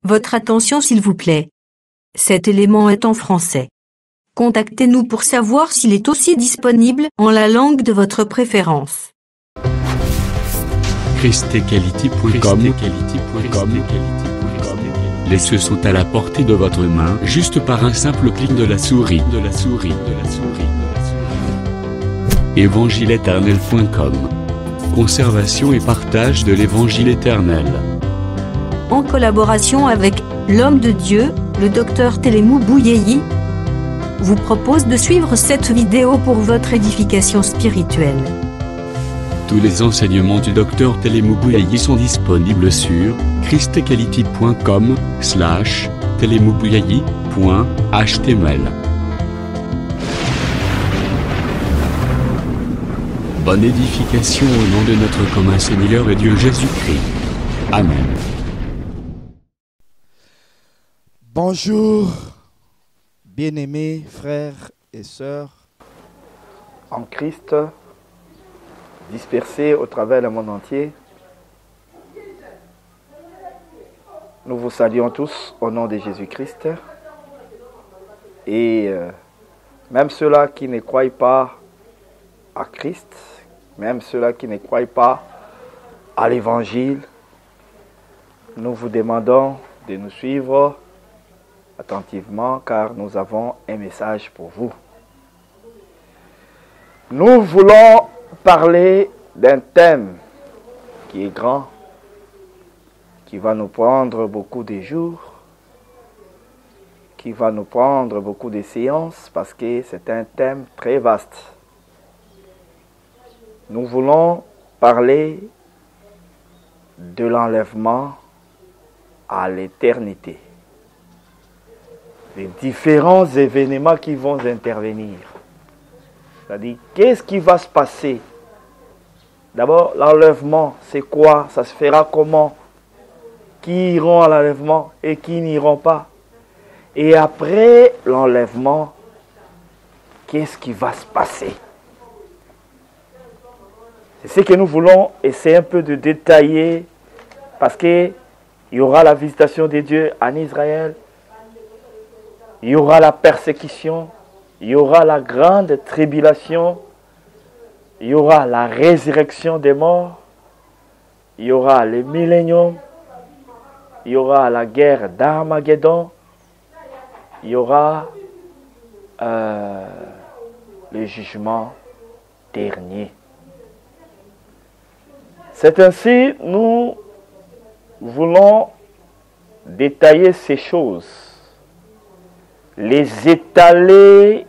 Votre attention s'il vous plaît. Cet élément est en français. Contactez-nous pour savoir s'il est aussi disponible en la langue de votre préférence. christequality.com. Les cieux sont à la portée de votre main, juste par un simple clic de la souris. Évangile-éternel.com. Conservation et partage de l'Évangile éternel. En collaboration avec l'homme de Dieu, le docteur Télémou Bouyeyi, vous propose de suivre cette vidéo pour votre édification spirituelle. Tous les enseignements du docteur Télémou Bouyeyi sont disponibles sur christequality.com/télémoubouyeyi.html. Bonne édification au nom de notre commun Seigneur et Dieu Jésus-Christ. Amen. Bonjour, bien-aimés frères et sœurs en Christ, dispersés au travers du monde entier. Nous vous saluons tous au nom de Jésus-Christ. Et même ceux-là qui ne croient pas à Christ, même ceux-là qui ne croient pas à l'Évangile, nous vous demandons de nous suivre attentivement car nous avons un message pour vous. Nous voulons parler d'un thème qui est grand, qui va nous prendre beaucoup de jours, qui va nous prendre beaucoup de séances parce que c'est un thème très vaste. Nous voulons parler de l'enlèvement à l'éternité. Les différents événements qui vont intervenir. C'est-à-dire, qu'est-ce qui va se passer? D'abord, l'enlèvement, c'est quoi? Ça se fera comment? Qui iront à l'enlèvement et qui n'iront pas? Et après l'enlèvement, qu'est-ce qui va se passer? C'est ce que nous voulons essayer un peu de détailler parce qu'il y aura la visitation de Dieu en Israël. Il y aura la persécution, il y aura la grande tribulation, il y aura la résurrection des morts, il y aura le millénium, il y aura la guerre d'Armageddon, il y aura le jugement dernier. C'est ainsi, nous voulons détailler ces choses, les étaler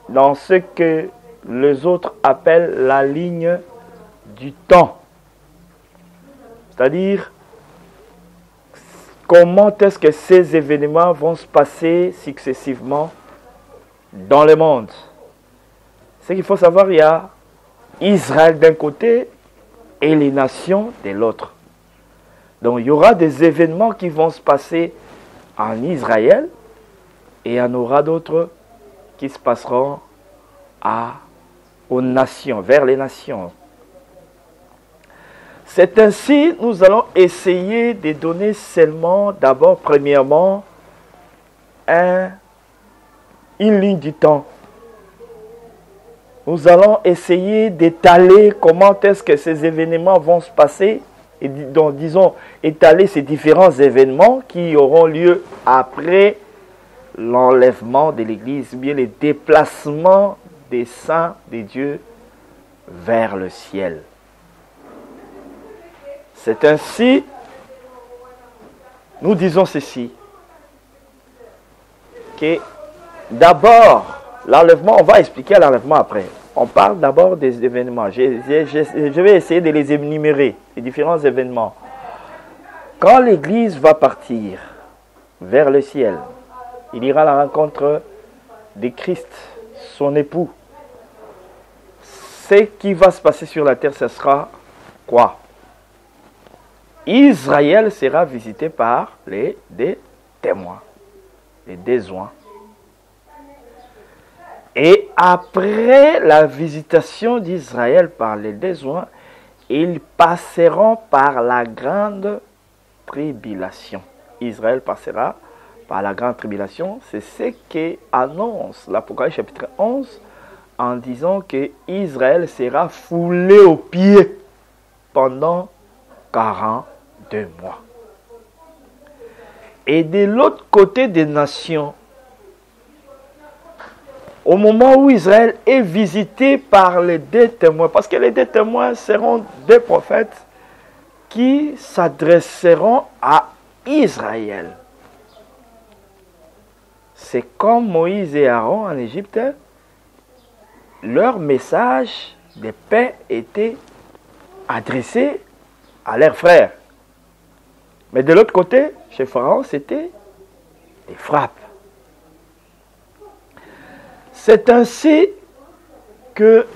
dans ce que les autres appellent la ligne du temps. C'est-à-dire, comment est-ce que ces événements vont se passer successivement dans le monde. Ce qu'il faut savoir, il y a Israël d'un côté et les nations de l'autre. Donc, il y aura des événements qui vont se passer en Israël, et il y en aura d'autres qui se passeront aux nations, vers les nations. C'est ainsi, nous allons essayer de donner seulement, d'abord, premièrement, une ligne du temps. Nous allons essayer d'étaler comment est-ce que ces événements vont se passer, et donc, disons, étaler ces différents événements qui auront lieu après l'enlèvement de l'Église, bien les déplacements des saints de Dieu vers le ciel. C'est ainsi, nous disons ceci, que d'abord, l'enlèvement, on va expliquer l'enlèvement après. On parle d'abord des événements. Je vais essayer de les énumérer, les différents événements. Quand l'Église va partir vers le ciel, il ira à la rencontre de Christ, son époux. Ce qui va se passer sur la terre, ce sera quoi? Israël sera visité par des témoins, les désoins. Et après la visitation d'Israël par les désoins, ils passeront par la grande tribulation. Israël passera par la grande tribulation. C'est ce qu'annonce l'Apocalypse chapitre 11 en disant que Israël sera foulé aux pieds pendant 42 mois. Et de l'autre côté des nations, au moment où Israël est visité par les deux témoins, parce que les deux témoins seront des prophètes qui s'adresseront à Israël. C'est comme Moïse et Aaron en Égypte, leur message de paix était adressé à leurs frères. Mais de l'autre côté, chez Pharaon, c'était des frappes. C'est ainsi que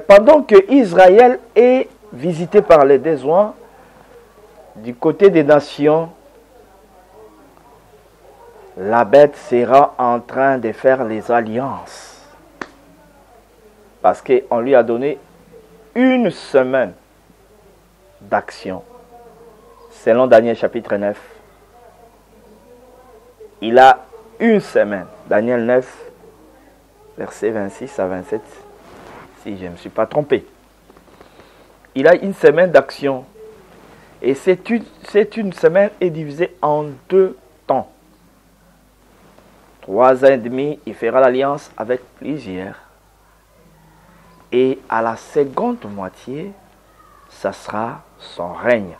pendant que Israël est visité par les désoins, du côté des nations, la bête sera en train de faire les alliances. Parce qu'on lui a donné une semaine d'action. Selon Daniel chapitre 9. Il a une semaine. Daniel 9, versets 26 à 27. Si je ne me suis pas trompé. Il a une semaine d'action. Et cette une semaine est divisée en 2 temps. 3 ans et demi, il fera l'alliance avec plusieurs. Et à la seconde moitié, ça sera son règne.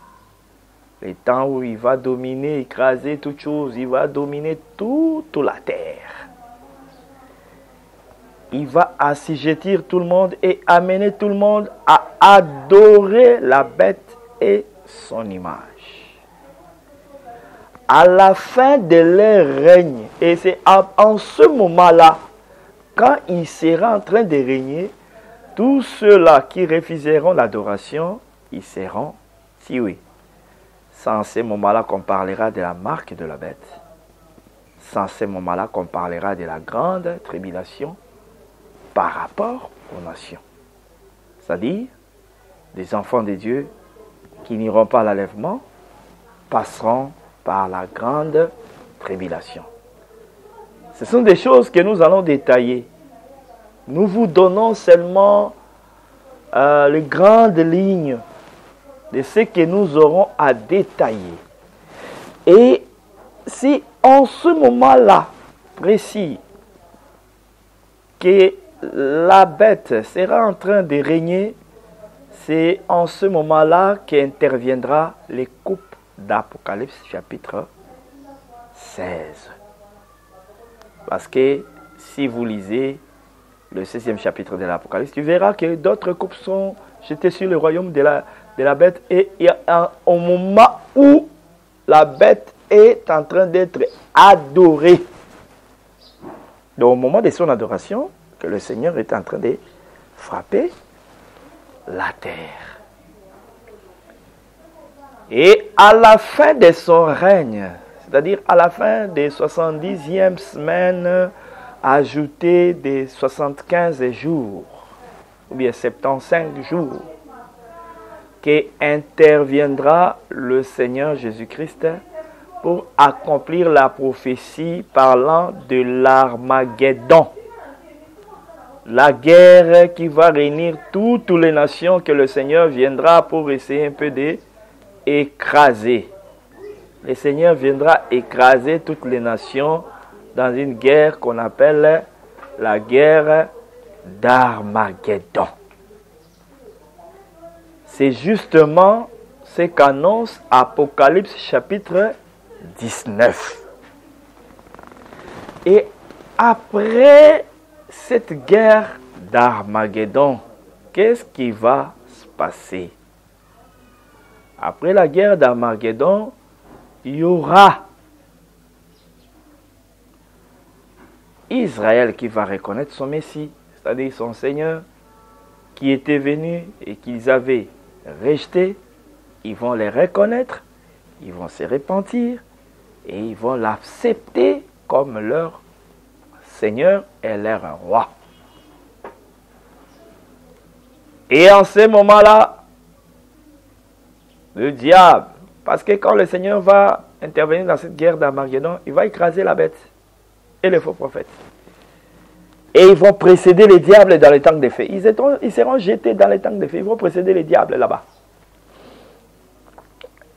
Le temps où il va dominer, écraser toutes choses, il va dominer toute la terre. Il va assujettir tout le monde et amener tout le monde à adorer la bête et son image. À la fin de leur règne, et c'est en ce moment-là, quand il sera en train de régner, tous ceux-là qui refuseront l'adoration, ils seront tués. C'est en ce moment-là qu'on parlera de la marque de la bête. C'est en ce moment-là qu'on parlera de la grande tribulation par rapport aux nations. C'est-à-dire, les enfants de Dieu qui n'iront pas à l'enlèvement passeront par la grande tribulation. Ce sont des choses que nous allons détailler. Nous vous donnons seulement les grandes lignes de ce que nous aurons à détailler. Et si en ce moment-là précis que la bête sera en train de régner, c'est en ce moment-là qu'interviendra les coupes d'Apocalypse chapitre 16. Parce que si vous lisez le 16e chapitre de l'Apocalypse, tu verras que d'autres coupes sont jetées sur le royaume de la bête. Et au moment où la bête est en train d'être adorée, donc au moment de son adoration, que le Seigneur est en train de frapper la terre. Et à la fin de son règne, c'est-à-dire à la fin des 70e semaines, ajoutées des 75 jours, ou bien 75 jours, qu'interviendra le Seigneur Jésus-Christ pour accomplir la prophétie parlant de l'Armageddon. La guerre qui va réunir toutes les nations que le Seigneur viendra pour essayer un peu d'écraser. Le Seigneur viendra écraser toutes les nations dans une guerre qu'on appelle la guerre d'Armageddon. C'est justement ce qu'annonce Apocalypse chapitre 19. Et après cette guerre d'Armageddon, qu'est-ce qui va se passer? Après la guerre d'Armageddon, il y aura Israël qui va reconnaître son Messie, c'est-à-dire son Seigneur, qui était venu et qu'ils avaient rejeté. Ils vont les reconnaître, ils vont se repentir et ils vont l'accepter comme leur Seigneur et leur roi. Et en ce moment-là, le diable, Parce que quand le Seigneur va intervenir dans cette guerre d'Armageddon, il va écraser la bête et les faux prophètes. Et ils vont précéder les diables dans les tanks de feu. Ils seront jetés dans les tanks de feu. Ils vont précéder les diables là-bas.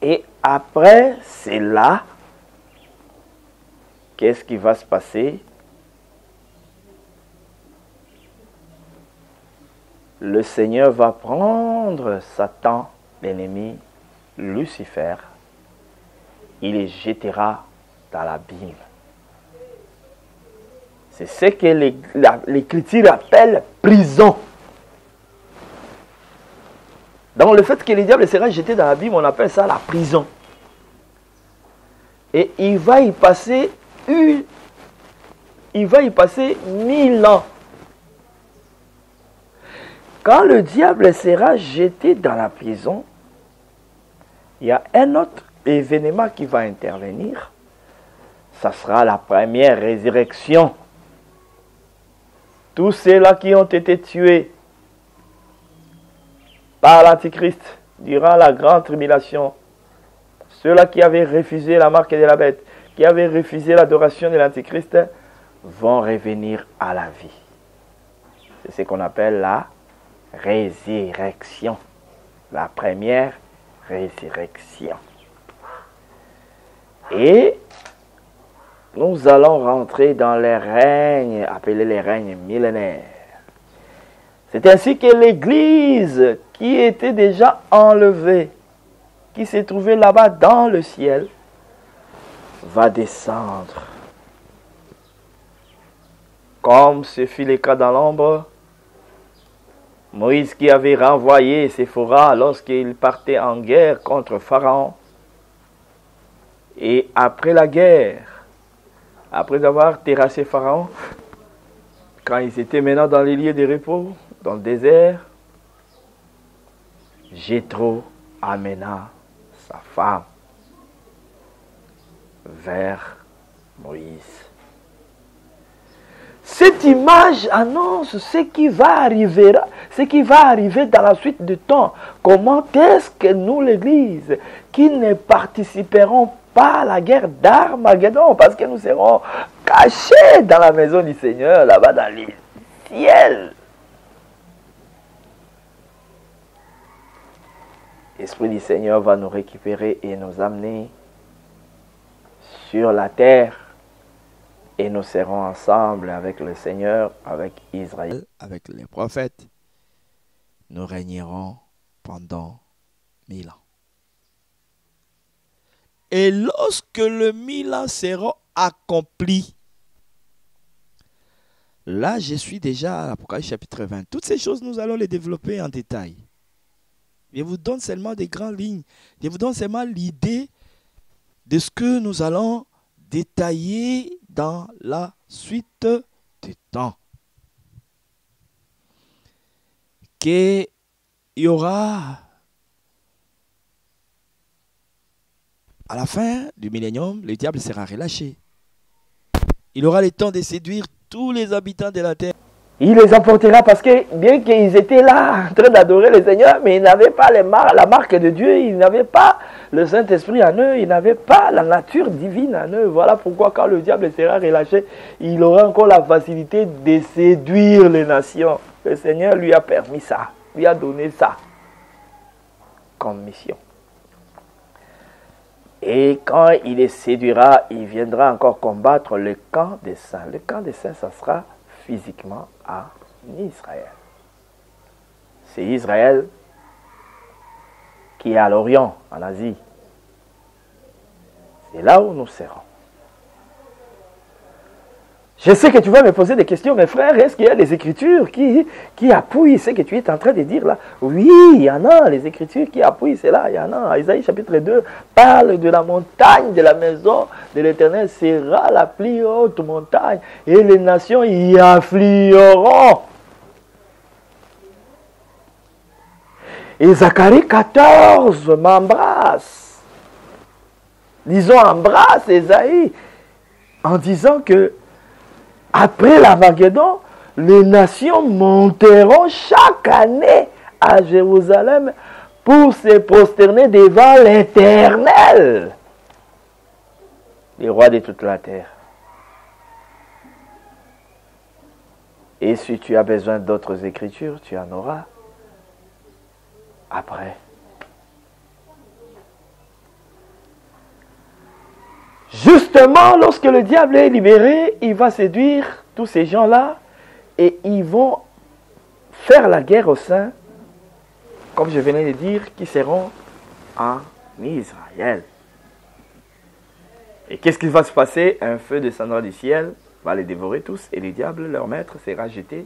Et après, c'est là, qu'est-ce qui va se passer? Le Seigneur va prendre Satan, l'ennemi, Lucifer, il les jettera dans l'abîme. C'est ce que l'Écriture appelle prison. Donc le fait que le diable sera jeté dans l'abîme, on appelle ça la prison. Et il va y passer 1000 ans. Quand le diable sera jeté dans la prison, il y a un autre événement qui va intervenir. Ça sera la première résurrection. Tous ceux-là qui ont été tués par l'Antichrist durant la grande tribulation, ceux-là qui avaient refusé la marque de la bête, qui avaient refusé l'adoration de l'Antichrist, vont revenir à la vie. C'est ce qu'on appelle la résurrection. La première résurrection. Et nous allons rentrer dans les règnes, appelés les règnes millénaires. C'est ainsi que l'Église, qui était déjà enlevée, qui s'est trouvée là-bas dans le ciel, va descendre. Comme ce fut le cas dans l'ombre, Moïse qui avait renvoyé Séphora lorsqu'il partait en guerre contre Pharaon. Et après la guerre, après avoir terrassé Pharaon, quand ils étaient maintenant dans les lieux de repos, dans le désert, Jéthro amena sa femme vers Moïse. Cette image annonce ce qui va arriver dans la suite du temps. Comment est-ce que nous, l'Église, qui ne participerons pas à la guerre d'Armageddon, parce que nous serons cachés dans la maison du Seigneur, là-bas dans les ciels. L'Esprit du Seigneur va nous récupérer et nous amener sur la terre. Et nous serons ensemble avec le Seigneur, avec Israël, avec les prophètes. Nous régnerons pendant 1000 ans. Et lorsque le 1000 ans sera accompli, là je suis déjà à l'Apocalypse chapitre 20. Toutes ces choses, nous allons les développer en détail. Je vous donne seulement des grandes lignes. Je vous donne seulement l'idée de ce que nous allons détailler dans la suite du temps. Qu'il y aura à la fin du millénium, le diable sera relâché. Il aura le temps de séduire tous les habitants de la terre. Il les emportera parce que bien qu'ils étaient là en train d'adorer le Seigneur, mais ils n'avaient pas la marque de Dieu, ils n'avaient pas le Saint-Esprit en eux, ils n'avaient pas la nature divine en eux. Voilà pourquoi quand le diable sera relâché, il aura encore la facilité de séduire les nations. Le Seigneur lui a permis ça, lui a donné ça comme mission. Et quand il les séduira, il viendra encore combattre le camp des saints. Le camp des saints, ça sera physiquement en Israël. C'est Israël qui est à l'Orient, en Asie. C'est là où nous serons. Je sais que tu vas me poser des questions, mes frères. Est-ce qu'il y a des Écritures qui appuient ce que tu es en train de dire là? Oui, il y en a, les Écritures qui appuient cela. Il y en a. Isaïe chapitre 2 parle de la montagne de la maison de l'Éternel sera la plus haute montagne et les nations y afflueront. Et Zacharie 14 m'embrasse. Disons, embrasse Isaïe en disant que après l'Armageddon, les nations monteront chaque année à Jérusalem pour se prosterner devant l'Éternel, le roi de toute la terre. Et si tu as besoin d'autres écritures, tu en auras après. Justement, lorsque le diable est libéré, il va séduire tous ces gens-là et ils vont faire la guerre aux saints, comme je venais de dire, qui seront en Israël. Et qu'est-ce qui va se passer? Un feu descendra du ciel, va les dévorer tous, et le diable, leur maître, sera jeté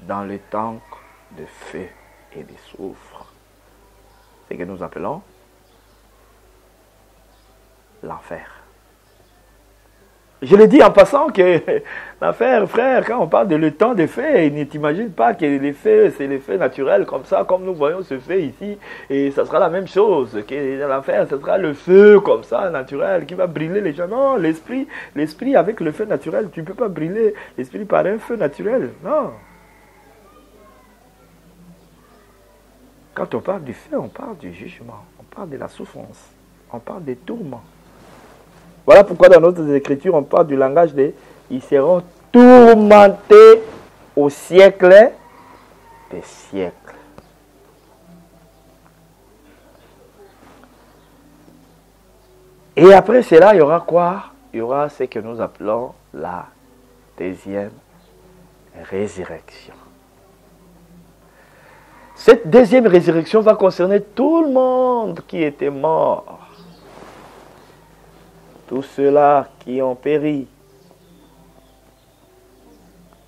dans le tank de feu et de soufre. C'est ce que nous appelons l'enfer. Je le dis en passant que l'enfer, frère, quand on parle de le temps des feux, ne t'imagine pas que les feux, c'est les feux naturels comme ça, comme nous voyons ce feu ici, et ça sera la même chose, que l'enfer, ce sera le feu comme ça, naturel, qui va brûler les gens. Non, l'esprit avec le feu naturel, tu ne peux pas brûler l'esprit par un feu naturel, non. Quand on parle du feu, on parle du jugement, on parle de la souffrance, on parle des tourments. Voilà pourquoi dans notre écriture, on parle du langage des « ils seront tourmentés au siècle des siècles ». Et après cela, il y aura quoi? Il y aura ce que nous appelons la deuxième résurrection. Cette deuxième résurrection va concerner tout le monde qui était mort. Tous ceux-là qui ont péri,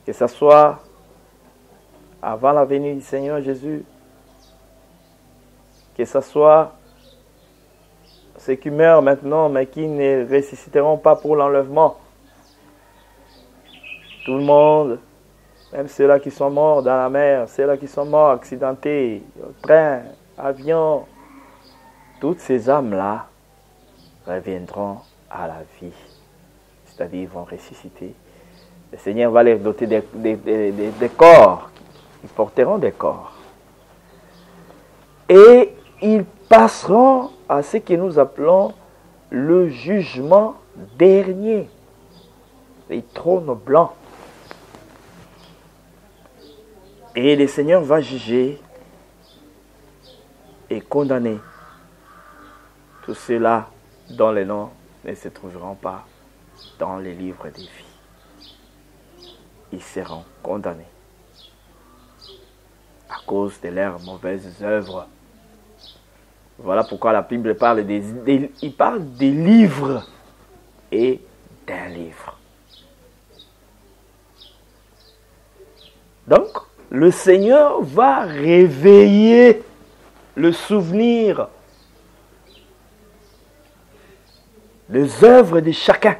que ce soit avant la venue du Seigneur Jésus, que ce soit ceux qui meurent maintenant, mais qui ne ressusciteront pas pour l'enlèvement. Tout le monde, même ceux-là qui sont morts dans la mer, ceux-là qui sont morts accidentés, train, avion, toutes ces âmes-là reviendront à la vie, c'est-à-dire ils vont ressusciter. Le Seigneur va les doter des corps, ils porteront des corps. Et ils passeront à ce que nous appelons le jugement dernier, les trônes blancs. Et le Seigneur va juger et condamner tous ceux-là dont les noms ne se trouveront pas dans les livres des vies. Ils seront condamnés à cause de leurs mauvaises œuvres. Voilà pourquoi la Bible parle il parle des livres et d'un livre. Donc, le Seigneur va réveiller le souvenir des œuvres de chacun.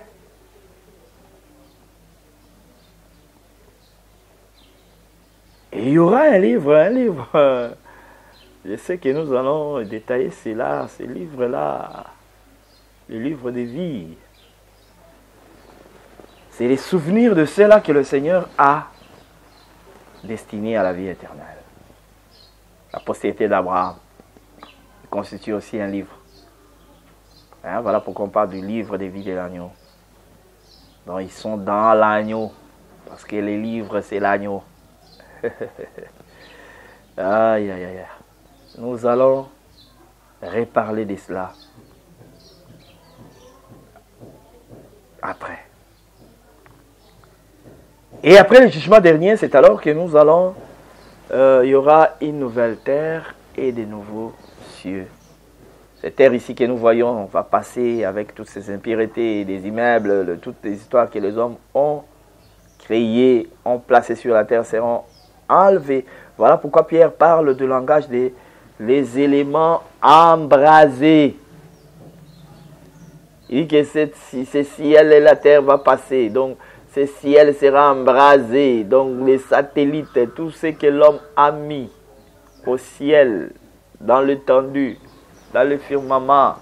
Et il y aura un livre. Je sais que nous allons détailler cela, ce livre-là, le livre de vie. C'est les souvenirs de ceux-là que le Seigneur a destinés à la vie éternelle. La postérité d'Abraham constitue aussi un livre. Voilà pourquoi on parle du livre des vies de l'agneau. Donc ils sont dans l'agneau, parce que les livres c'est l'agneau. Aïe, aïe, aïe. Nous allons reparler de cela après. Et après le jugement dernier, c'est alors que nous allons, il y aura une nouvelle terre et de nouveaux cieux. Cette terre ici que nous voyons, on va passer avec toutes ces impuretés, des immeubles, toutes les histoires que les hommes ont créées, ont placées sur la terre, seront enlevées. Voilà pourquoi Pierre parle du langage des éléments embrasés. Il dit que ce ciel et la terre va passer, donc ce ciel sera embrasé, donc les satellites, tout ce que l'homme a mis au ciel, dans l'étendue, dans le firmament,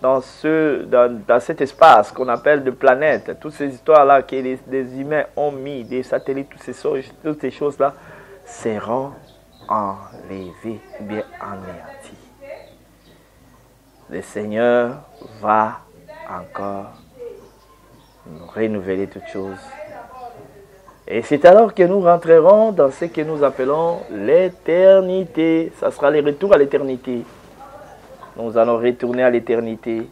dans cet espace qu'on appelle de planète, toutes ces histoires-là que les humains ont mis, des satellites, toutes ces choses-là, seront enlevé, bien anéanti. Le Seigneur va encore nous renouveler toutes choses. Et c'est alors que nous rentrerons dans ce que nous appelons l'éternité. Ça sera le retour à l'éternité. Nous allons retourner à l'éternité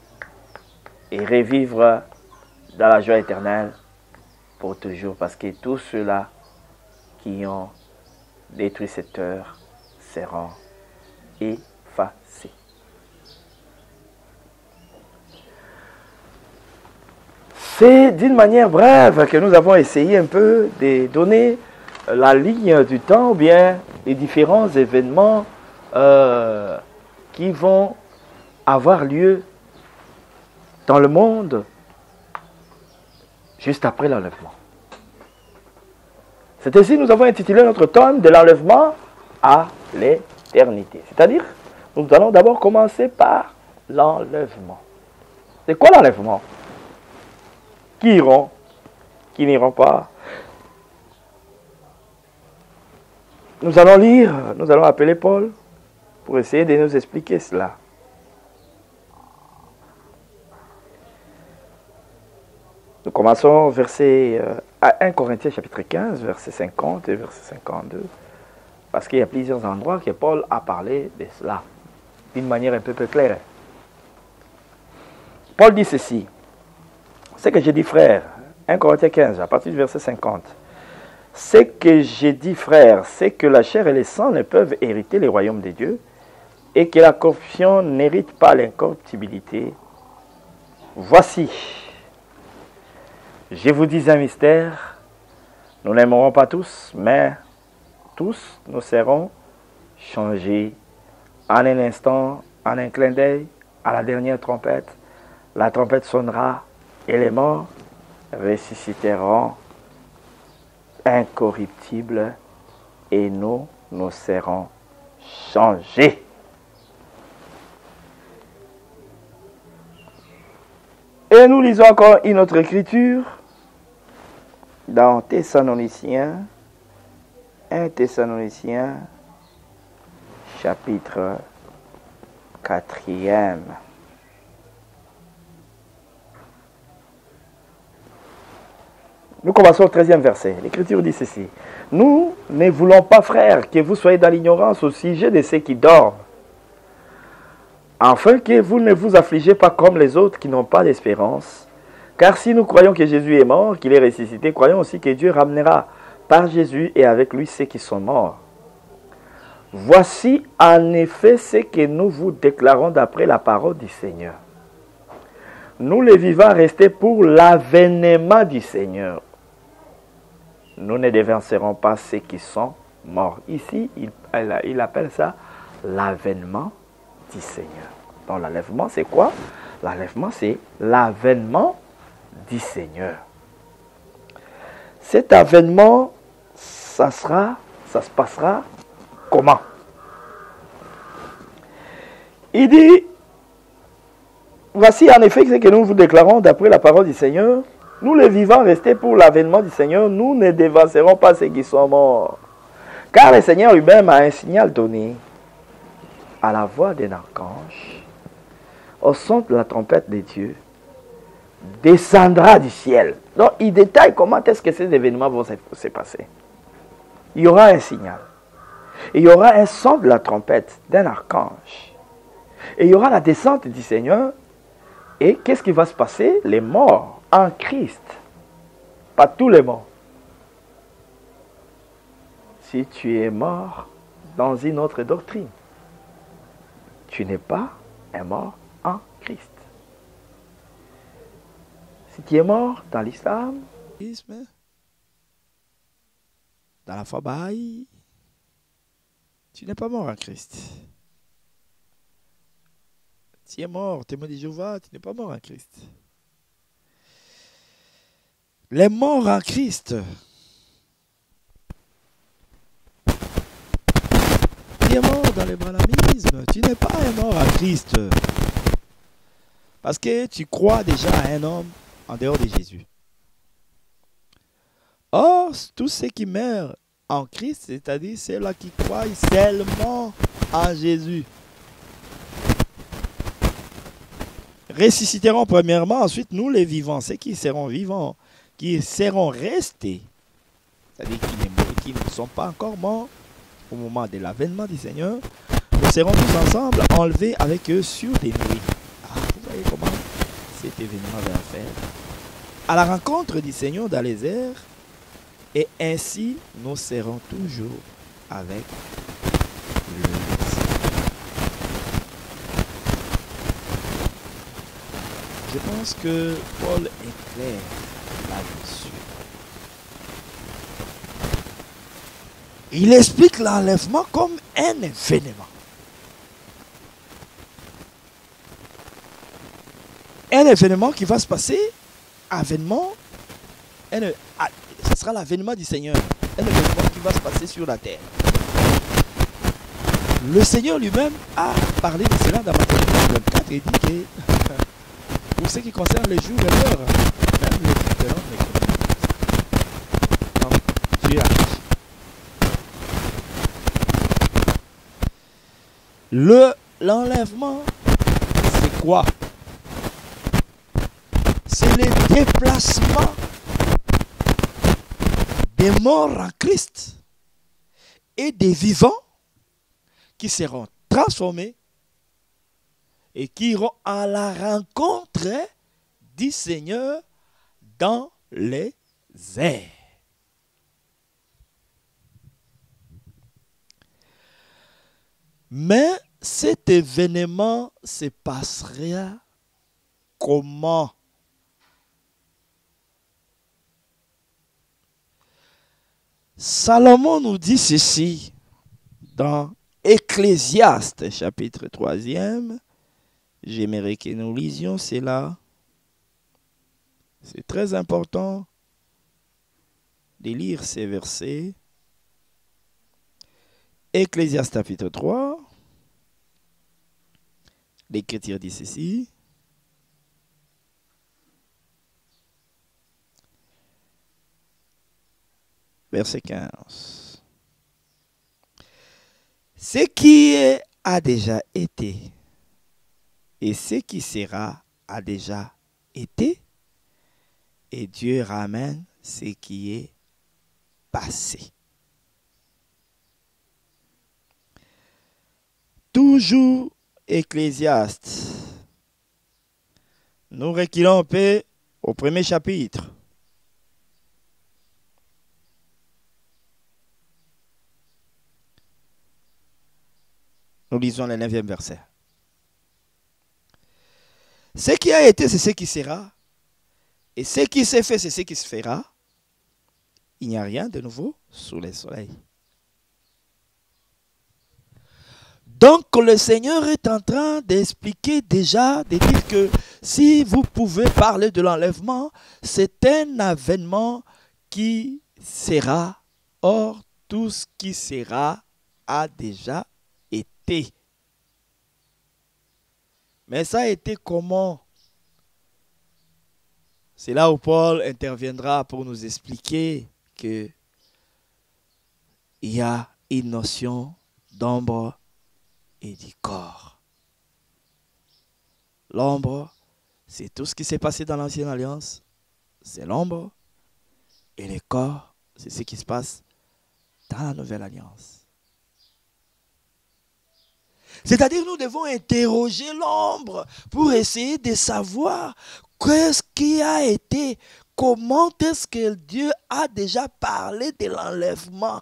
et revivre dans la joie éternelle pour toujours. Parce que tous ceux-là qui ont détruit cette heure seront effacés. C'est d'une manière brève que nous avons essayé un peu de donner la ligne du temps ou bien les différents événements qui vont avoir lieu dans le monde juste après l'enlèvement. C'est ainsi que nous avons intitulé notre tome de l'enlèvement à l'éternité. C'est-à-dire, nous allons d'abord commencer par l'enlèvement. C'est quoi l'enlèvement? Qui iront? Qui n'iront pas? Nous allons lire, nous allons appeler Paul pour essayer de nous expliquer cela. Nous commençons verset à 1 Corinthiens chapitre 15, verset 50 et verset 52. Parce qu'il y a plusieurs endroits que Paul a parlé de cela d'une manière un peu plus claire. Paul dit ceci. Ce que j'ai dit, frère, 1 Corinthiens 15, à partir du verset 50. Ce que j'ai dit, frère, c'est que la chair et le sang ne peuvent hériter les royaumes de Dieu et que la corruption n'hérite pas l'incorruptibilité. Voici, je vous dis un mystère, nous n'aimerons pas tous, mais tous nous serons changés en un instant, en un clin d'œil, à la dernière trompette. La trompette sonnera et les morts ressusciteront incorruptibles et nous serons changés. Et nous lisons encore une autre écriture dans Thessaloniciens, 1 Thessaloniciens, chapitre 4e. Nous commençons au 13e verset. L'Écriture dit ceci. Nous ne voulons pas, frères, que vous soyez dans l'ignorance au sujet de ceux qui dorment, afin que vous ne vous affligez pas comme les autres qui n'ont pas d'espérance. Car si nous croyons que Jésus est mort, qu'il est ressuscité, croyons aussi que Dieu ramènera par Jésus et avec lui ceux qui sont morts. Voici en effet ce que nous vous déclarons d'après la parole du Seigneur. Nous les vivants restés pour l'avènement du Seigneur. Nous ne dévancerons pas ceux qui sont morts. Ici, il appelle ça l'avènement du Seigneur. Donc l'enlèvement, c'est quoi? L'enlèvement, c'est l'avènement du Seigneur. Cet avènement, ça se passera comment? Il dit, voici en effet ce que nous vous déclarons d'après la parole du Seigneur. Nous les vivants restés pour l'avènement du Seigneur, nous ne dévancerons pas ceux qui sont morts. Car le Seigneur lui-même a un signal donné à la voix d'un archange, au son de la trompette de Dieu, descendra du ciel. Donc il détaille comment est-ce que ces événements vont se passer. Il y aura un signal. Et il y aura un son de la trompette d'un archange. Et il y aura la descente du Seigneur. Et qu'est-ce qui va se passer? Les morts en Christ. Pas tous les morts. Si tu es mort dans une autre doctrine, tu n'es pas un mort en Christ. Si tu es mort dans l'islam, dans la foi Baha'i, tu n'es pas mort en Christ. Tu es mort, témoin de Jéhovah, tu n'es pas mort en Christ. Les morts en Christ, tu es mort dans le branhamisme, tu n'es pas un mort en Christ. Parce que tu crois déjà à un homme en dehors de Jésus. Or, tous ceux qui meurent en Christ, c'est-à-dire ceux-là qui croient seulement en Jésus, ressusciteront premièrement, ensuite nous les vivants, ceux qui seront vivants, qui seront restés, c'est-à-dire qui ne sont pas encore morts au moment de l'avènement du Seigneur, nous serons tous ensemble enlevés avec eux sur des nuées. Ah, vous voyez comment cet événement va faire. À la rencontre du Seigneur dans les airs, et ainsi nous serons toujours avec le Seigneur. Je pense que Paul est clair là-dessus. Il explique l'enlèvement comme un événement. Un événement qui va se passer, ce sera l'avènement du Seigneur. Un événement qui va se passer sur la terre. Le Seigneur lui-même a parlé de cela dans Matthieu 24 et dit que pour ce qui concerne les jours et l'heure, même les Fils de l'homme les connaissent. Donc, Dieu agit. L'enlèvement, c'est quoi? C'est le déplacement des morts en Christ et des vivants qui seront transformés et qui iront à la rencontre du Seigneur dans les airs. Mais cet événement se passera comment? Salomon nous dit ceci dans Ecclésiaste, chapitre 3e. J'aimerais que nous lisions cela. C'est très important de lire ces versets. Ecclésiaste, chapitre 3. L'Écriture dit ceci. Verset 15. Ce qui a déjà été et ce qui sera a déjà été, et Dieu ramène ce qui est passé. Toujours Ecclésiaste. Nous reculons un peu au premier chapitre. Nous lisons le 9e verset. Ce qui a été, c'est ce qui sera. Et ce qui s'est fait, c'est ce qui se fera. Il n'y a rien de nouveau sous le soleil. Donc le Seigneur est en train d'expliquer déjà, de dire que si vous pouvez parler de l'enlèvement, c'est un avènement qui sera. Or, tout ce qui sera a déjà été. Mais ça a été comment? C'est là où Paul interviendra pour nous expliquer que il y a une notion d'ombre et du corps. L'ombre, c'est tout ce qui s'est passé dans l'ancienne alliance. C'est l'ombre. Et le corps, c'est ce qui se passe dans la nouvelle alliance. C'est-à-dire, nous devons interroger l'ombre pour essayer de savoir qu'est-ce qui a été, comment est-ce que Dieu a déjà parlé de l'enlèvement.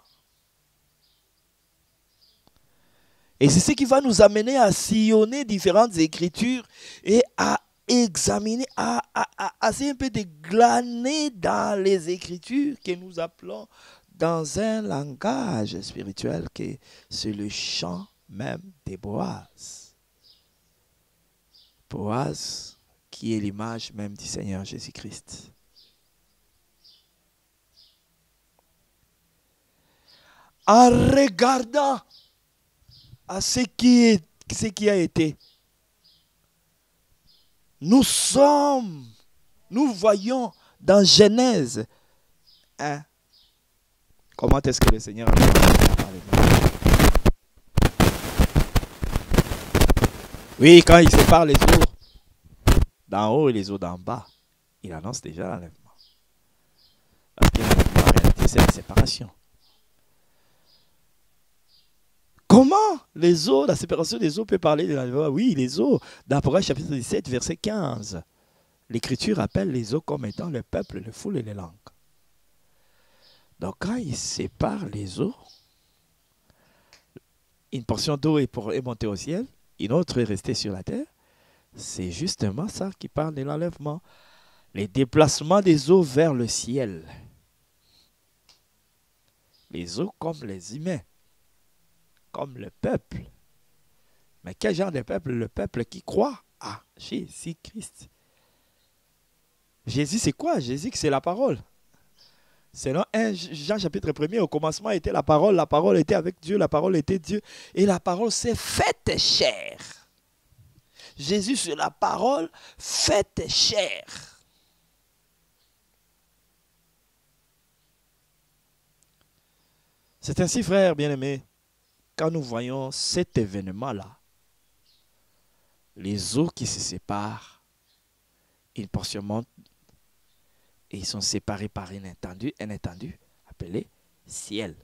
Et c'est ce qui va nous amener à sillonner différentes écritures et à examiner, à essayer un peu de glaner dans les écritures que nous appelons dans un langage spirituel que c'est le chant même de Boaz. Boaz qui est l'image même du Seigneur Jésus-Christ. En regardant à ce qui a été, nous voyons dans Genèse 1, Comment est-ce que le Seigneur a parlé de l'enlèvement? Oui, quand il sépare les eaux d'en haut et les eaux d'en bas, il annonce déjà l'enlèvement. Parce que l'enlèvement, en réalité, c'est la séparation. Comment les eaux, la séparation des eaux peut parler de l'enlèvement? Oui, les eaux, dans Apocalypse chapitre 17, verset 15, l'Écriture appelle les eaux comme étant le peuple, le foule et les langues. Donc quand il sépare les eaux, une portion d'eau est montée au ciel, une autre est restée sur la terre, c'est justement ça qui parle de l'enlèvement. Les déplacements des eaux vers le ciel. Les eaux comme les humains, comme le peuple. Mais quel genre de peuple? Le peuple qui croit à Jésus-Christ. Jésus, c'est quoi? Jésus, c'est la parole. Selon 1 Jean chapitre 1er, au commencement était la parole était avec Dieu, la parole était Dieu, et la parole s'est faite chair. Jésus, c'est la parole faite chair. C'est ainsi, frères bien-aimés, quand nous voyons cet événement-là, les eaux qui se séparent, une portion monte, et ils sont séparés par un étendue appelé ciel.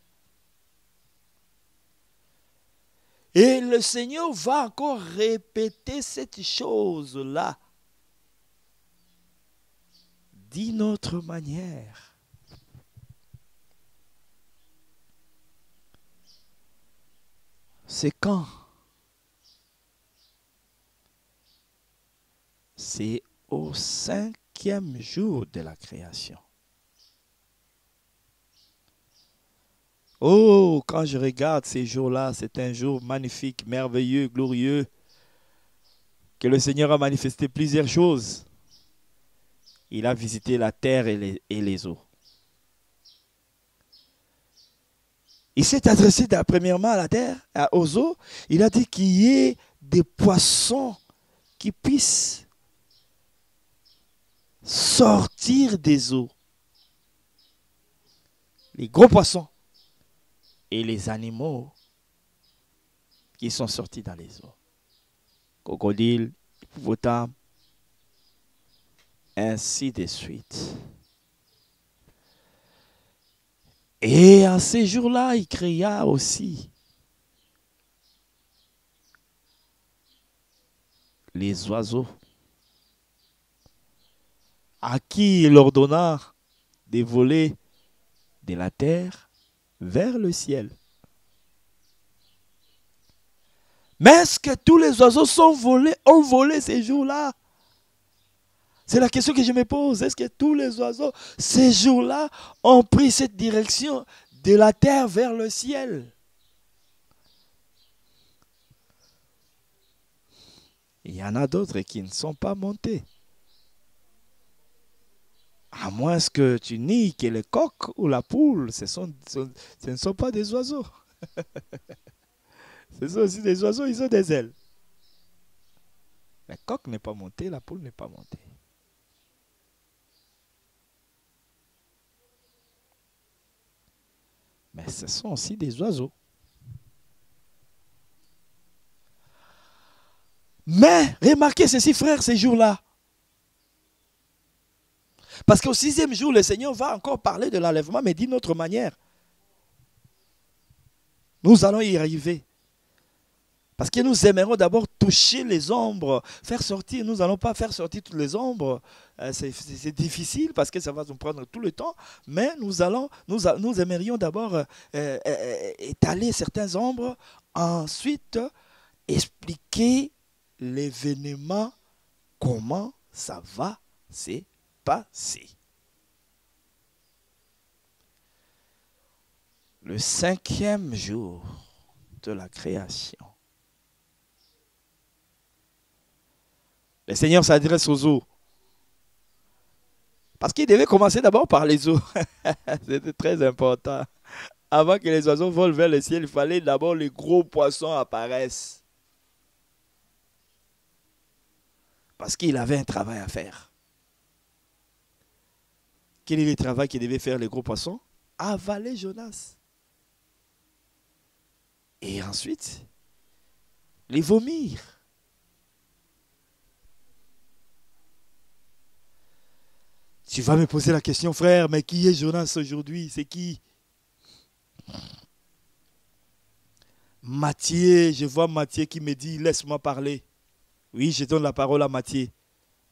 Et le Seigneur va encore répéter cette chose-là d'une autre manière. C'est quand? C'est au 5e jour de la création. Oh, quand je regarde ces jours-là, c'est un jour magnifique, merveilleux, glorieux, que le Seigneur a manifesté plusieurs choses. Il a visité la terre et les eaux. Il s'est adressé premièrement à la terre, aux eaux. Il a dit qu'il y ait des poissons qui puissent sortir des eaux. Les gros poissons et les animaux qui sont sortis dans les eaux. Crocodiles, hippopotames, ainsi de suite. Et en ces jours-là, il créa aussi les oiseaux, à qui il ordonna de voler de la terre vers le ciel. Mais est-ce que tous les oiseaux ont volé ces jours-là? C'est la question que je me pose. Est-ce que tous les oiseaux, ces jours-là, ont pris cette direction de la terre vers le ciel? Il y en a d'autres qui ne sont pas montés. À moins que tu nies que le coq ou la poule, ce ne sont pas des oiseaux. Ce sont aussi des oiseaux, ils ont des ailes. Le coq n'est pas monté, la poule n'est pas montée. Mais ce sont aussi des oiseaux. Mais remarquez ceci, frères, ces jours-là. Parce qu'au 6e jour, le Seigneur va encore parler de l'enlèvement, mais d'une autre manière. Nous allons y arriver. Parce que nous aimerons d'abord toucher les ombres, faire sortir. Nous n'allons pas faire sortir toutes les ombres. C'est difficile parce que ça va nous prendre tout le temps. Mais nous aimerions d'abord étaler certaines ombres. Ensuite, expliquer l'événement, comment ça va se passer. Le 5e jour de la création. Le Seigneur s'adresse aux eaux. Parce qu'il devait commencer d'abord par les eaux. C'était très important. Avant que les oiseaux volent vers le ciel, il fallait d'abord les gros poissons apparaissent. Parce qu'il avait un travail à faire. Quel est le travail qu'il devait faire les gros poissons? Avaler Jonas. Et ensuite, les vomir. Tu vas me poser la question, frère, mais qui est Jonas aujourd'hui? C'est qui? Matthieu, je vois Matthieu qui me dit, laisse-moi parler. Oui, je donne la parole à Matthieu.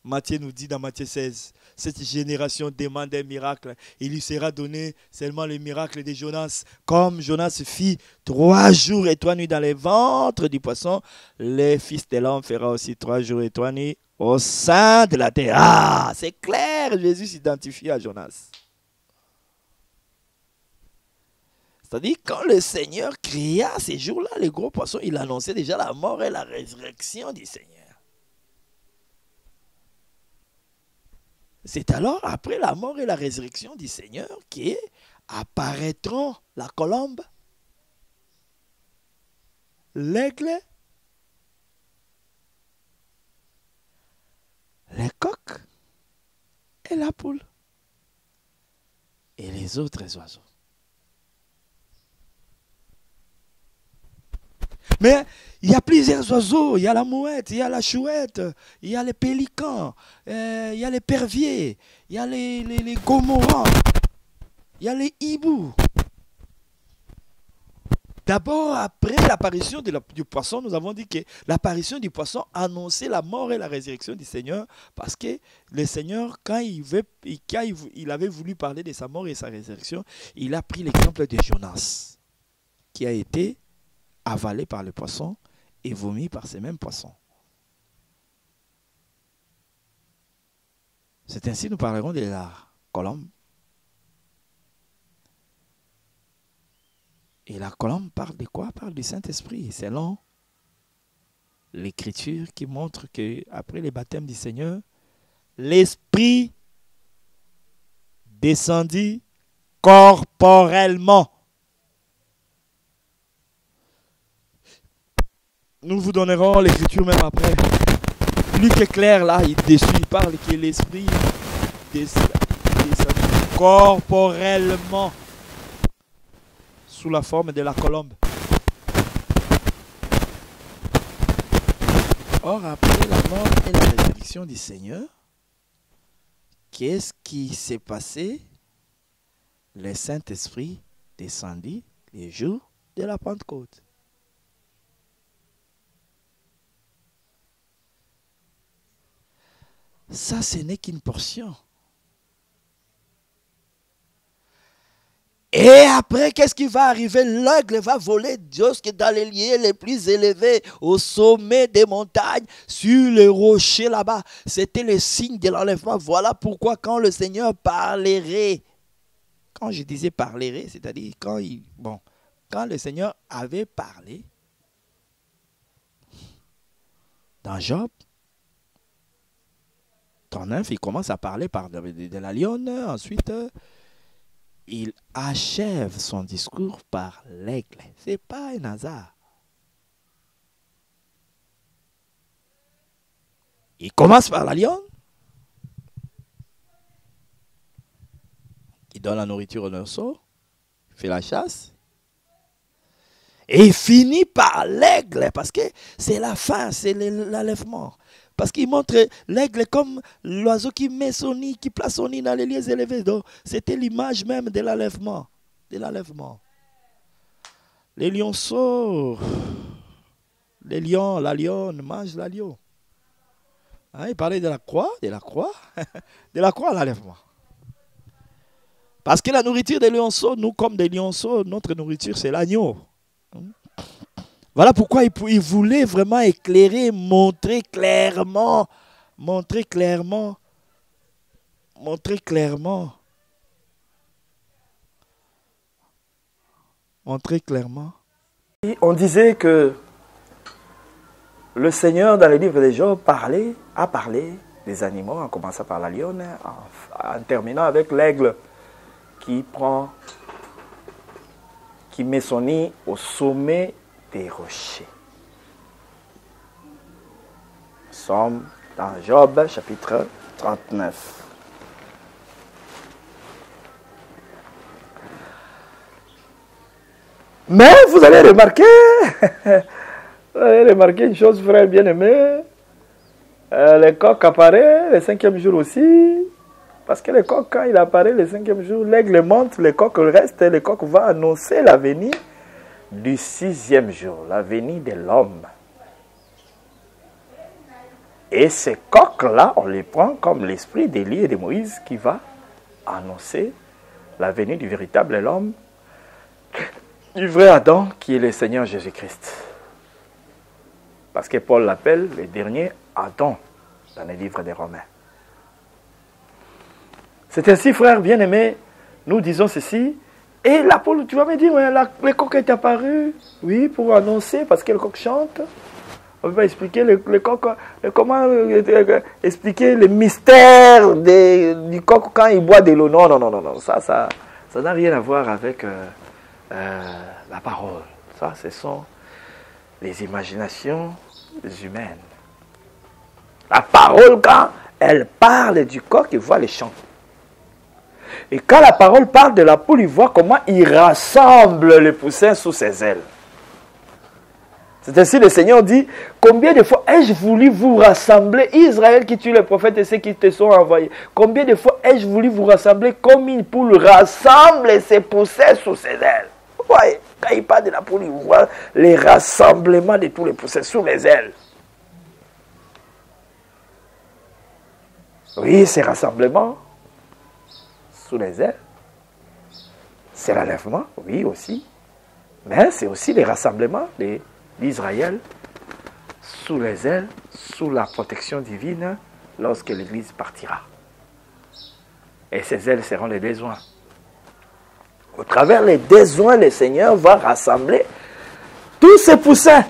Matthieu nous dit dans Matthieu 16, cette génération demande un miracle. Il lui sera donné seulement le miracle de Jonas. Comme Jonas fit 3 jours et 3 nuits dans les ventres du poisson, le Fils de l'homme fera aussi 3 jours et 3 nuits au sein de la terre. Ah, c'est clair, Jésus s'identifie à Jonas. C'est-à-dire, quand le Seigneur créa ces jours-là, les gros poissons, il annonçait déjà la mort et la résurrection du Seigneur. C'est alors, après la mort et la résurrection du Seigneur, qu'apparaîtront la colombe, l'aigle, les coqs et la poule et les autres oiseaux. Mais il y a plusieurs oiseaux. Il y a la mouette, il y a la chouette, il y a les pélicans, il y a les perviers, il y a les gomorrans, il y a les hiboux. D'abord, après l'apparition du poisson, nous avons dit que l'apparition du poisson annonçait la mort et la résurrection du Seigneur, parce que le Seigneur, quand il avait voulu parler de sa mort et sa résurrection, il a pris l'exemple de Jonas, qui a été avalé par le poisson et vomi par ces mêmes poissons. C'est ainsi que nous parlerons de la colombe. Et la colombe parle de quoi? Parle du Saint-Esprit, selon l'Écriture qui montre qu'après le baptême du Seigneur, l'Esprit descendit corporellement. Nous vous donnerons l'Écriture même après. Luc est clair là, il parle que l'Esprit descend corporellement sous la forme de la colombe. Or, après la mort et la résurrection du Seigneur, qu'est-ce qui s'est passé? Le Saint-Esprit descendit les jours de la Pentecôte. Ça, ce n'est qu'une portion. Et après, qu'est-ce qui va arriver? L'aigle va voler jusque dans les lieux les plus élevés, au sommet des montagnes, sur les rochers là-bas. C'était le signe de l'enlèvement. Voilà pourquoi quand le Seigneur parlerait, quand je disais parlerait, c'est-à-dire quand le Seigneur avait parlé dans Job, il commence à parler par de la lionne, ensuite il achève son discours par l'aigle. Ce n'est pas un hasard. Il commence par la lionne, il donne la nourriture au lionceau, il fait la chasse, et il finit par l'aigle, parce que c'est la fin, c'est l'enlèvement. Parce qu'il montre l'aigle comme l'oiseau qui met son nid, qui place son nid dans les lieux élevés. Donc, c'était l'image même de l'enlèvement. Les lionceaux, les lions, la lionne mange la lionne. Hein, il parlait de la croix, de la croix à l'enlèvement. Parce que la nourriture des lionceaux, nous comme des lionceaux, notre nourriture c'est l'agneau. Voilà pourquoi il voulait vraiment éclairer, montrer clairement. On disait que le Seigneur, dans les livres de Job, a parlé des animaux, en commençant par la lionne, en terminant avec l'aigle qui met son nid au sommet des rochers. Nous sommes dans Job, chapitre 39. Mais vous allez remarquer, une chose, frère bien-aimé. Le coq apparaît le 5e jour aussi. Parce que le coq, quand il apparaît le 5e jour, l'aigle monte, le coq reste, et le coq va annoncer la venue du 6e jour, la venue de l'homme. Et ces coqs-là, on les prend comme l'esprit d'Élie et de Moïse qui va annoncer la venue du véritable homme, du vrai Adam, qui est le Seigneur Jésus-Christ. Parce que Paul l'appelle le dernier Adam dans les livres des Romains. C'est ainsi, frère bien-aimé, nous disons ceci. Et là, Paul, tu vas me dire, ouais, le coq est apparu, oui, pour annoncer, parce que le coq chante. On va expliquer le coq, comment expliquer le mystère du coq quand il boit de l'eau. Non, ça n'a rien à voir avec la parole. Ça, ce sont les imaginations humaines. La parole, quand elle parle du coq, il voit les chants. Et quand la parole parle de la poule, il voit comment il rassemble les poussins sous ses ailes. C'est ainsi le Seigneur dit, combien de fois ai-je voulu vous rassembler, Israël qui tue les prophètes et ceux qui te sont envoyés. Combien de fois ai-je voulu vous rassembler comme une poule rassemble ses poussins sous ses ailes. Vous voyez, quand il parle de la poule, il voit les rassemblements de tous les poussins sous les ailes. Oui, ces rassemblements sous les ailes, c'est l'enlèvement, oui aussi. Mais c'est aussi les rassemblements d'Israël sous les ailes, sous la protection divine, lorsque l'Église partira. Et ces ailes seront les besoins. Au travers des besoins, le Seigneur va rassembler tous ces poussins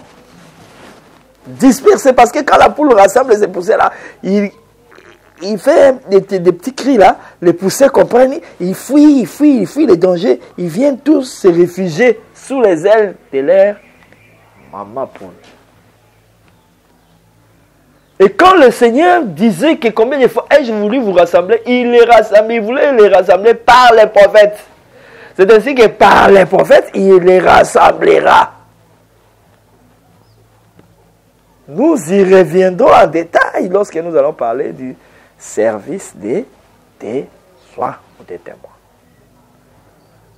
dispersés. Parce que quand la poule rassemble ces poussins-là, il fait des petits cris là, les poussins comprennent, ils fuient les dangers, ils viennent tous se réfugier sous les ailes de leur maman poule. Et quand le Seigneur disait que combien de fois ai-je voulu vous rassembler, il voulait les rassembler par les prophètes. C'est ainsi que par les prophètes, il les rassemblera. Nous y reviendrons en détail lorsque nous allons parler du service des témoins ou des témoins.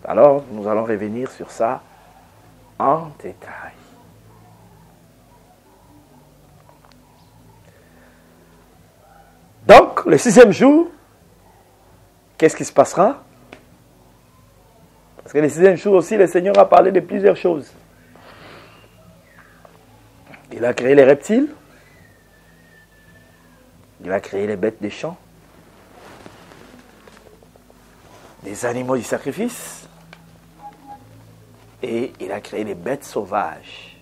Alors, nous allons revenir sur ça en détail. Donc, le 6e jour, qu'est-ce qui se passera? Parce que le 6e jour aussi, le Seigneur a parlé de plusieurs choses. Il a créé les reptiles. Il a créé les bêtes des champs. Des animaux du sacrifice. Et il a créé les bêtes sauvages.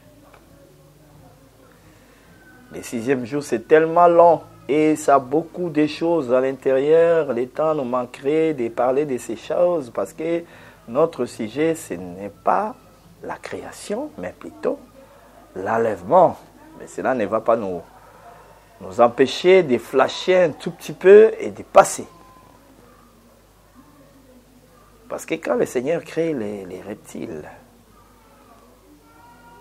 Le 6e jour, c'est tellement long. Et ça a beaucoup de choses à l'intérieur. Le temps nous manquerait de parler de ces choses parce que notre sujet, ce n'est pas la création, mais plutôt l'enlèvement. Mais cela ne va pas nous empêcher de flasher un tout petit peu et de passer. Parce que quand le Seigneur crée les reptiles,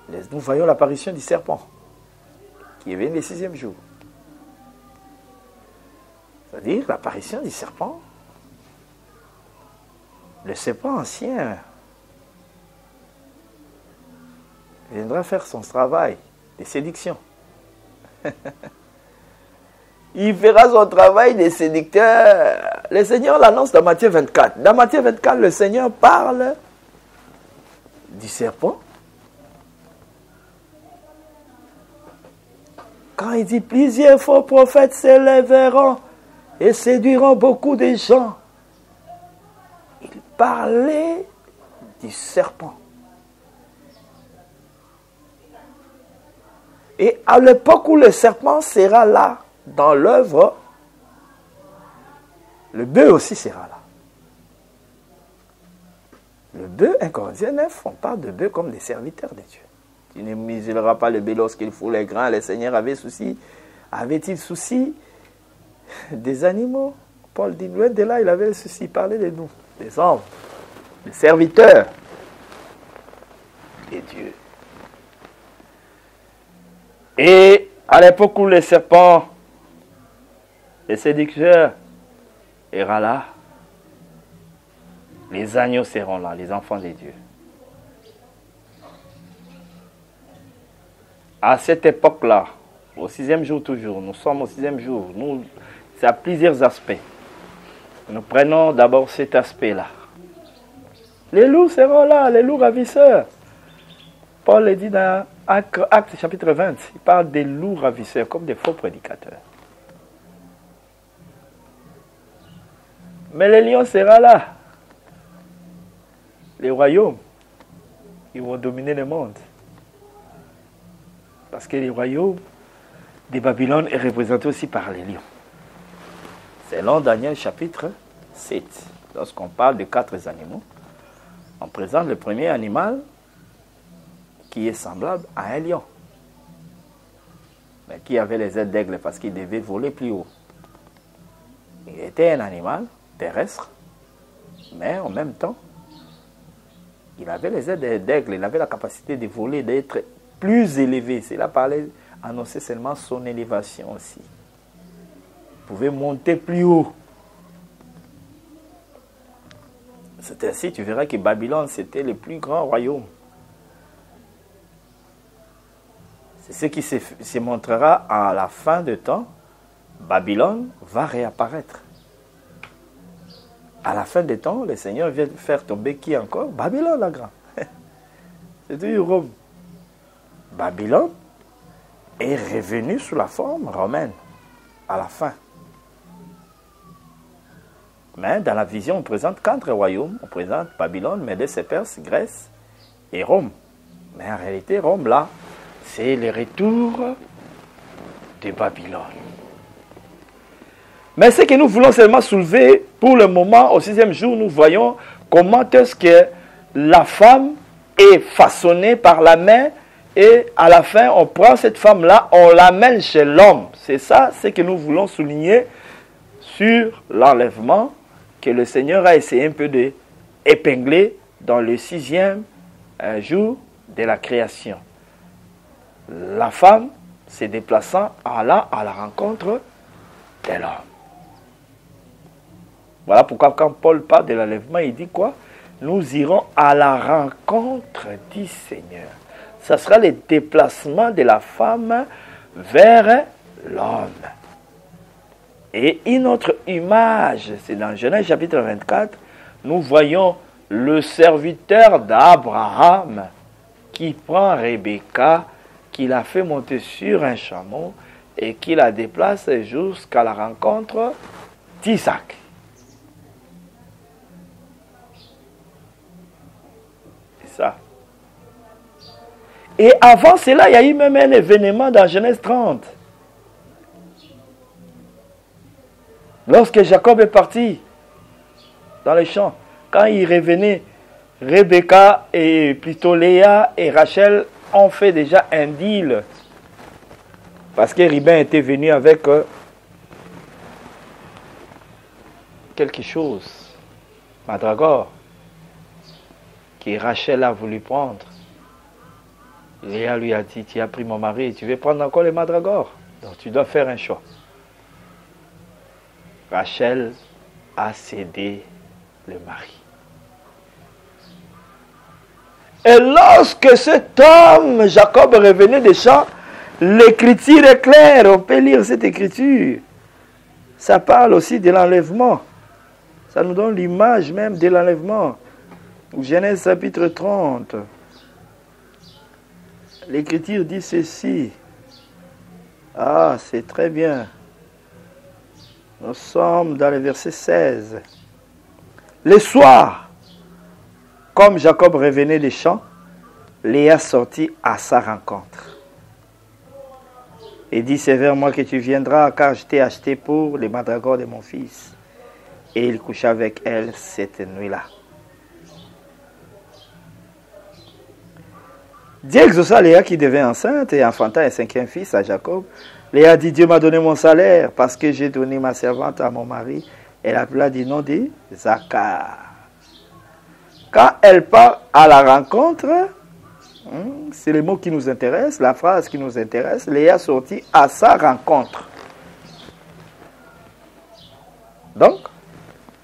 nous voyons l'apparition du serpent qui est venu le 6e jour. C'est-à-dire l'apparition du serpent. Le serpent ancien viendra faire son travail de séduction. Il fera son travail de séducteur. Le Seigneur l'annonce dans Matthieu 24. Dans Matthieu 24, le Seigneur parle du serpent. Quand il dit plusieurs faux prophètes s'élèveront et séduiront beaucoup de gens. Il parlait du serpent. Et à l'époque où le serpent sera là, dans l'œuvre, le bœuf aussi sera là. Le bœuf, 1 Corinthiens 9, on parle de bœuf comme des serviteurs de Dieu. Tu ne muselleras pas le bœuf lorsqu'il fout les grains. Le Seigneur avait-il souci des animaux? Paul dit, loin de là, il avait le souci, il parlait de nous, des hommes, des serviteurs. Dieu. Et à l'époque où les serpents, les séducteurs, seront là, les agneaux seront là, les enfants de Dieu. À cette époque-là, au 6e jour toujours, nous sommes au 6e jour, ça a plusieurs aspects. Nous prenons d'abord cet aspect-là. Les loups seront là, les loups ravisseurs. Paul le dit dans Actes chapitre 20, il parle des loups ravisseurs comme des faux prédicateurs. Mais les lions seront là. Les royaumes, ils vont dominer le monde. Parce que les royaumes de Babylone est représenté aussi par les lions. Selon Daniel chapitre 7, lorsqu'on parle de 4 animaux, on présente le premier animal qui est semblable à un lion, mais qui avait les ailes d'aigle parce qu'il devait voler plus haut. Il était un animal terrestre, mais en même temps, il avait les ailes d'aigle, il avait la capacité de voler, d'être plus élevé. Cela parlait, annonçait seulement son élévation aussi. Il pouvait monter plus haut. C'est ainsi, tu verras que Babylone, c'était le plus grand royaume. C'est ce qui se montrera à la fin de temps. Babylone va réapparaître. À la fin des temps, le Seigneur vient faire tomber qui encore? Babylone la grande. C'est toujours Rome. Babylone est revenu sous la forme romaine à la fin. Mais dans la vision, on présente 4 royaumes. On présente Babylone, Médès et Perse, Grèce et Rome. Mais en réalité, Rome, là, c'est le retour de Babylone. Mais ce que nous voulons seulement soulever, pour le moment, au 6e jour, nous voyons comment est-ce que la femme est façonnée par la main. Et à la fin, on prend cette femme-là, on l'amène chez l'homme. C'est ça, ce que nous voulons souligner sur l'enlèvement que le Seigneur a essayé un peu d'épingler dans le 6e jour de la création. La femme se déplaçant à la rencontre de l'homme. Voilà pourquoi quand Paul parle de l'enlèvement, il dit quoi? Nous irons à la rencontre du Seigneur. Ce sera le déplacement de la femme vers l'homme. Et une autre image, c'est dans Genèse chapitre 24, nous voyons le serviteur d'Abraham qui prend Rebecca, qui la fait monter sur un chameau et qui la déplace jusqu'à la rencontre d'Isaac. C'est ça. Et avant cela, il y a eu même un événement dans Genèse 30. Lorsque Jacob est parti dans les champs, quand il revenait, Rebecca et plutôt Léa et Rachel ont fait déjà un deal. Parce que Ribin était venu avec quelque chose, mandragore, que Rachel a voulu prendre. Léa lui a dit, tu as pris mon mari, tu veux prendre encore les mandragores? Donc tu dois faire un choix. Rachel a cédé le mari. Et lorsque cet homme, Jacob, revenait des champs, l'écriture est claire, on peut lire cette écriture. Ça parle aussi de l'enlèvement. Ça nous donne l'image même de l'enlèvement. Genèse chapitre 30. L'écriture dit ceci. Ah, c'est très bien. Nous sommes dans le verset 16. Le soir, comme Jacob revenait des champs, Léa sortit à sa rencontre. Et dit, c'est vers moi que tu viendras, car je t'ai acheté pour les mandragores de mon fils. Et il coucha avec elle cette nuit-là. Dieu exauça Léa qui devint enceinte et enfanta un 5e fils à Jacob. Léa dit, Dieu m'a donné mon salaire parce que j'ai donné ma servante à mon mari. Elle appela du nom de Zachar. Quand elle part à la rencontre C'est le mot qui nous intéresse, la phrase qui nous intéresse. Léa sortit à sa rencontre. Donc,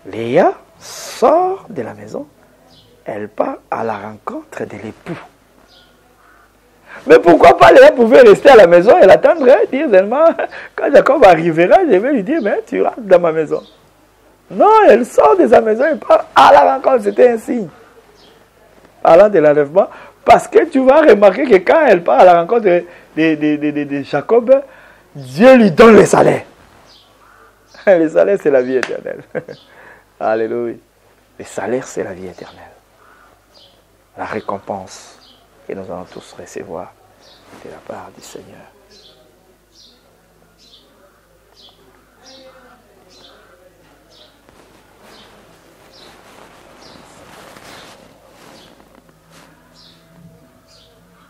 Léa sort de la maison. Elle part à la rencontre de l'époux. Mais pourquoi pas Léa pouvait rester à la maison et l'attendre, dire seulement, quand Jacob arrivera, je vais lui dire, mais tu rentres dans ma maison. Non, elle sort de sa maison et part à la rencontre. C'était un signe. Parlant de l'enlèvement, parce que tu vas remarquer que quand elle part à la rencontre de Jacob, Dieu lui donne le salaire. Le salaire, c'est la vie éternelle. Alléluia. Le salaire, c'est la vie éternelle. La récompense que nous allons tous recevoir de la part du Seigneur.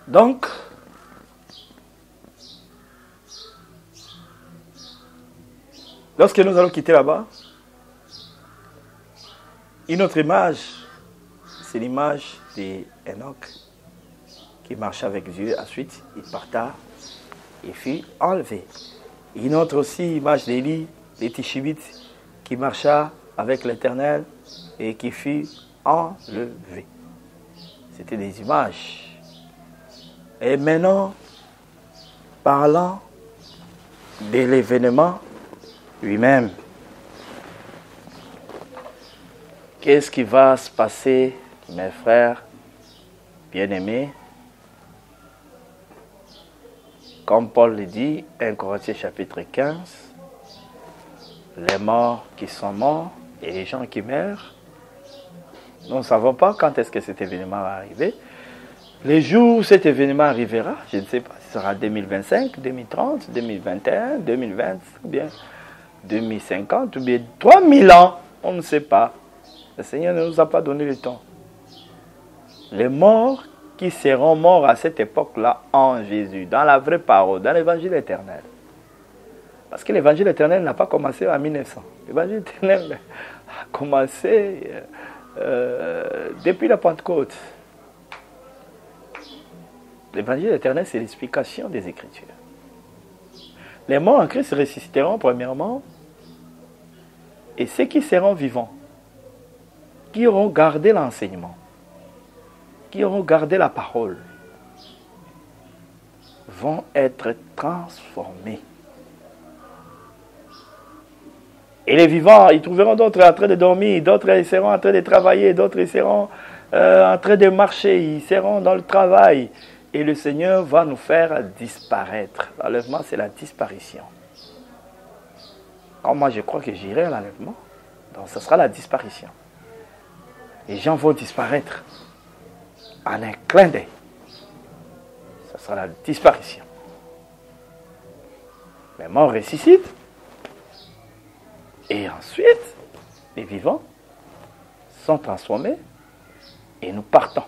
Donc, lorsque nous allons quitter là-bas, une autre image, c'est l'image d'Enoch qui marchait avec Dieu. Ensuite, il parta et fut enlevé. Une autre aussi image d'Élie, de Tishibite, qui marcha avec l'Éternel et qui fut enlevé. C'était des images. Et maintenant, parlant de l'événement lui-même, qu'est-ce qui va se passer, mes frères bien-aimés? Comme Paul le dit, 1 Corinthiens chapitre 15, les morts qui sont morts et les gens qui meurent, nous ne savons pas quand est-ce que cet événement va arriver. Les jours où cet événement arrivera, je ne sais pas, ce sera 2025, 2030, 2021, 2020, ou bien 2050, ou bien 3000 ans, on ne sait pas. Le Seigneur ne nous a pas donné le temps. Les morts qui seront morts à cette époque-là en Jésus, dans la vraie parole, dans l'évangile éternel. Parce que l'évangile éternel n'a pas commencé en 1900. L'évangile éternel a commencé depuis la Pentecôte. L'évangile éternel, c'est l'explication des Écritures. Les morts en Christ ressusciteront premièrement, et ceux qui seront vivants, qui auront gardé l'enseignement, qui auront gardé la parole, vont être transformés. Et les vivants, ils trouveront d'autres en train de dormir, d'autres ils seront en train de travailler, d'autres ils seront en train de marcher, ils seront dans le travail. Et le Seigneur va nous faire disparaître. L'enlèvement, c'est la disparition. Quand moi, je crois que j'irai à l'enlèvement, donc ce sera la disparition. Les gens vont disparaître en un clin d'œil. Ce sera la disparition. Les morts ressuscitent. Et ensuite, les vivants sont transformés et nous partons.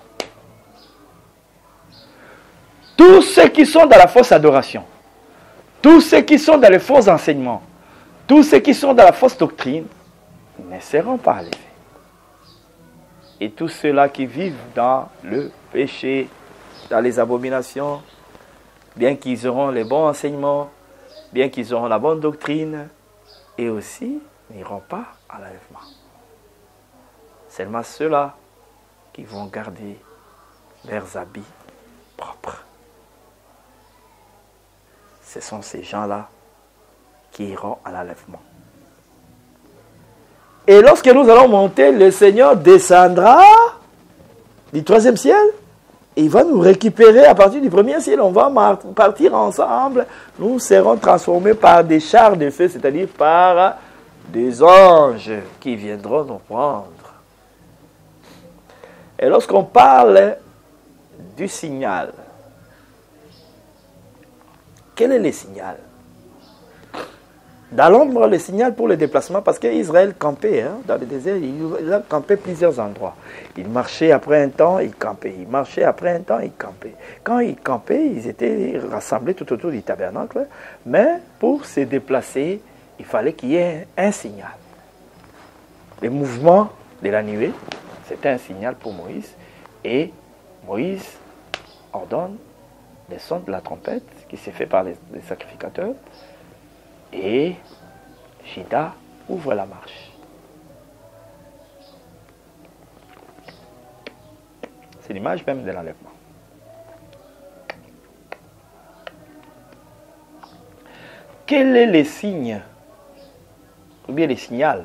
Tous ceux qui sont dans la fausse adoration, tous ceux qui sont dans les faux enseignements, tous ceux qui sont dans la fausse doctrine ne seront pas enlevés. Et tous ceux-là qui vivent dans le péché, dans les abominations, bien qu'ils auront les bons enseignements, bien qu'ils auront la bonne doctrine, et aussi n'iront pas à l'enlèvement. Seulement ceux-là qui vont garder leurs habits propres. Ce sont ces gens-là qui iront à l'enlèvement. Et lorsque nous allons monter, le Seigneur descendra du troisième ciel et il va nous récupérer à partir du premier ciel. On va partir ensemble. Nous serons transformés par des chars de feu, c'est-à-dire par des anges qui viendront nous prendre. Et lorsqu'on parle du signal, quel est le signal? Dans l'ombre, le signal pour le déplacement, parce qu'Israël campait dans le désert, il a campé plusieurs endroits. Il marchait après un temps, il campait. Il marchait après un temps, il campait. Quand ils campaient, ils étaient rassemblés tout autour du tabernacle, mais pour se déplacer, il fallait qu'il y ait un signal. Le mouvement de la nuée, c'était un signal pour Moïse, et Moïse ordonne les sons de la trompette qui s'est fait par les sacrificateurs et Judas ouvre la marche. C'est l'image même de l'enlèvement. Quel est le signe ou bien les signaux?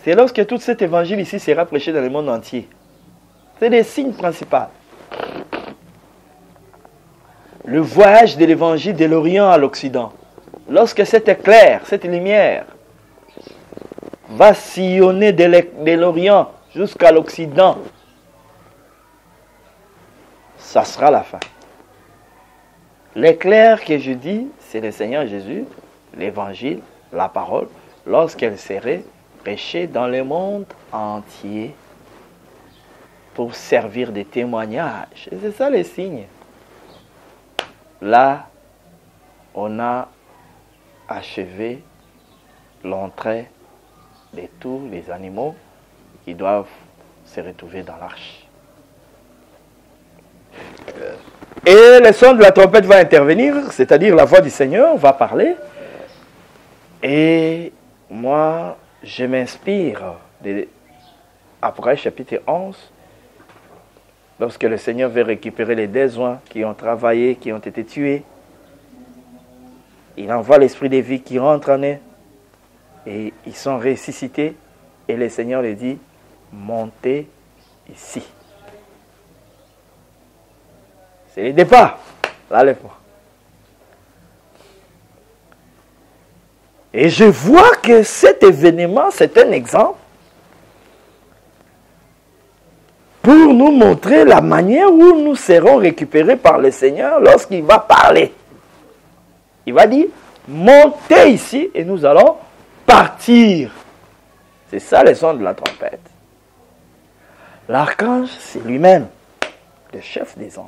C'est lorsque tout cet évangile ici sera prêché dans le monde entier. C'est les signes principaux. Le voyage de l'évangile de l'Orient à l'Occident. Lorsque cet éclair, cette lumière va sillonner de l'Orient jusqu'à l'Occident, ça sera la fin. L'éclair que je dis, c'est le Seigneur Jésus, l'évangile, la parole, lorsqu'elle serait prêchée dans le monde entier pour servir de témoignage. Et c'est ça les signes. Là, on a achevé l'entrée de tous les animaux qui doivent se retrouver dans l'arche. Et le son de la trompette va intervenir, c'est-à-dire la voix du Seigneur va parler. Et moi, je m'inspire d'Apocalypse chapitre 11, lorsque le Seigneur veut récupérer les 10 oins qui ont travaillé, qui ont été tués. Il envoie l'esprit de vie qui rentre en eux et ils sont ressuscités. Et le Seigneur les dit, montez ici. C'est le départ, l'enlèvement. Et je vois que cet événement, c'est un exemple pour nous montrer la manière où nous serons récupérés par le Seigneur lorsqu'il va parler. Il va dire, montez ici et nous allons partir. C'est ça le son de la trompette. L'archange, c'est lui-même, le chef des anges.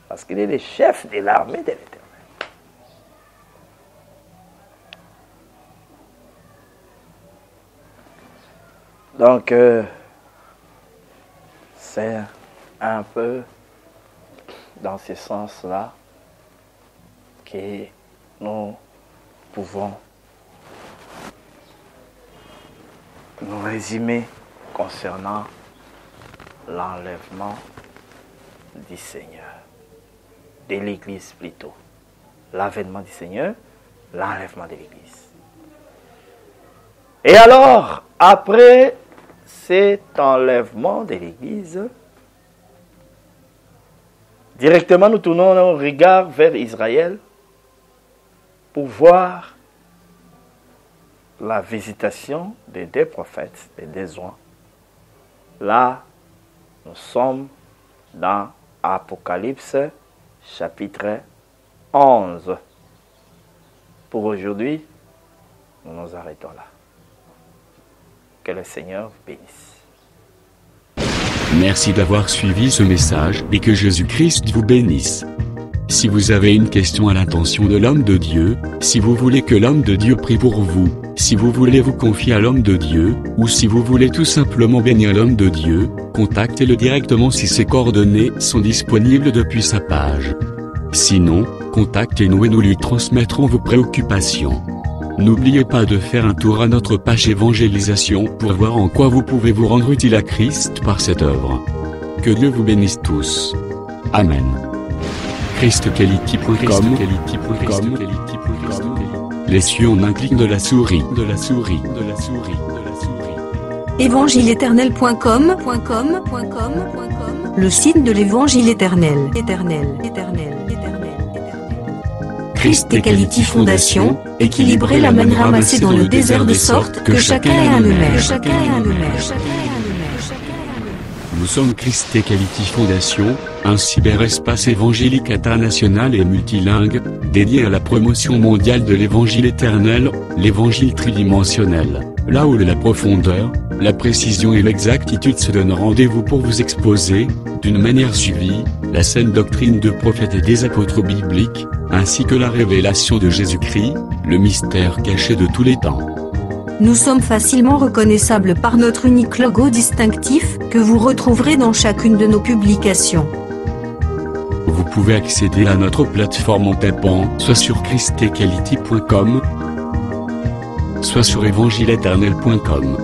Parce qu'il est le chef de l'armée de l'Éternel. Donc, c'est un peu dans ce sens-là que nous pouvons nous résumer concernant l'enlèvement du Seigneur, de l'Église plutôt. L'avènement du Seigneur, l'enlèvement de l'Église. Et alors, après cet enlèvement de l'Église, directement nous tournons nos regards vers Israël pour voir la visitation des 2 prophètes, des 2 oins. Là, nous sommes dans Apocalypse chapitre 11. Pour aujourd'hui, nous nous arrêtons là. Que le Seigneur vous bénisse. Merci d'avoir suivi ce message et que Jésus-Christ vous bénisse. Si vous avez une question à l'intention de l'homme de Dieu, si vous voulez que l'homme de Dieu prie pour vous, si vous voulez vous confier à l'homme de Dieu, ou si vous voulez tout simplement bénir l'homme de Dieu, contactez-le directement si ses coordonnées sont disponibles depuis sa page. Sinon, contactez-nous et nous lui transmettrons vos préoccupations. N'oubliez pas de faire un tour à notre page évangélisation pour voir en quoi vous pouvez vous rendre utile à Christ par cette œuvre. Que Dieu vous bénisse tous. Amen. ChristQuality.com. Les cieux en un clic de la souris. Évangile-éternel.com, le site de l'Évangile éternel. Christ et Quality Fondation, équilibrer la manne ramassée dans le désert de sorte que chacun ait un maire. Nous sommes Christ et Quality Fondation, un cyberespace évangélique international et multilingue, dédié à la promotion mondiale de l'évangile éternel, l'évangile tridimensionnel, là où la profondeur, la précision et l'exactitude se donnent rendez-vous pour vous exposer, d'une manière suivie, la saine doctrine de prophètes et des apôtres bibliques, ainsi que la révélation de Jésus-Christ, le mystère caché de tous les temps. Nous sommes facilement reconnaissables par notre unique logo distinctif que vous retrouverez dans chacune de nos publications. Vous pouvez accéder à notre plateforme en tapant soit sur christequality.com, soit sur evangileeternel.com.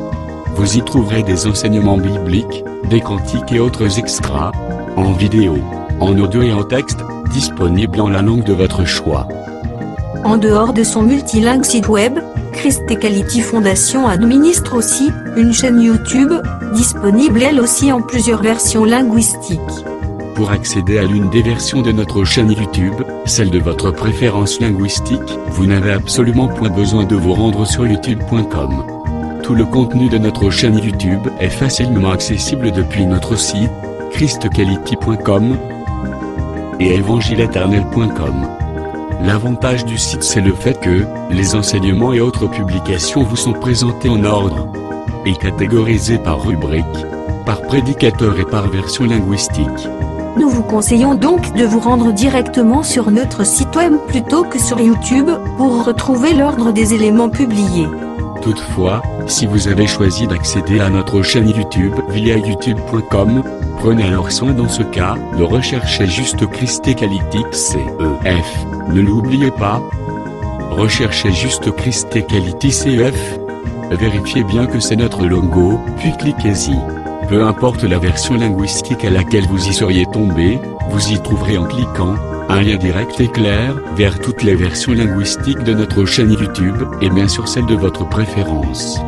Vous y trouverez des enseignements bibliques, des cantiques et autres extras, en vidéo, en audio et en texte, disponibles en la langue de votre choix. En dehors de son multilingue site web, Christ Equality Foundation administre aussi une chaîne YouTube, disponible elle aussi en plusieurs versions linguistiques. Pour accéder à l'une des versions de notre chaîne YouTube, celle de votre préférence linguistique, vous n'avez absolument point besoin de vous rendre sur youtube.com. Tout le contenu de notre chaîne YouTube est facilement accessible depuis notre site, christequality.com et evangileeternel.com. L'avantage du site, c'est le fait que les enseignements et autres publications vous sont présentés en ordre et catégorisés par rubrique, par prédicateur et par version linguistique. Nous vous conseillons donc de vous rendre directement sur notre site web plutôt que sur YouTube pour retrouver l'ordre des éléments publiés. Toutefois, si vous avez choisi d'accéder à notre chaîne YouTube via youtube.com, prenez alors soin dans ce cas de rechercher juste Christ Equality CEF. Ne l'oubliez pas. Recherchez juste Christ Equality CEF. Vérifiez bien que c'est notre logo, puis cliquez-y. Peu importe la version linguistique à laquelle vous y seriez tombé, vous y trouverez en cliquant un lien direct et clair vers toutes les versions linguistiques de notre chaîne YouTube et bien sûr celle de votre préférence.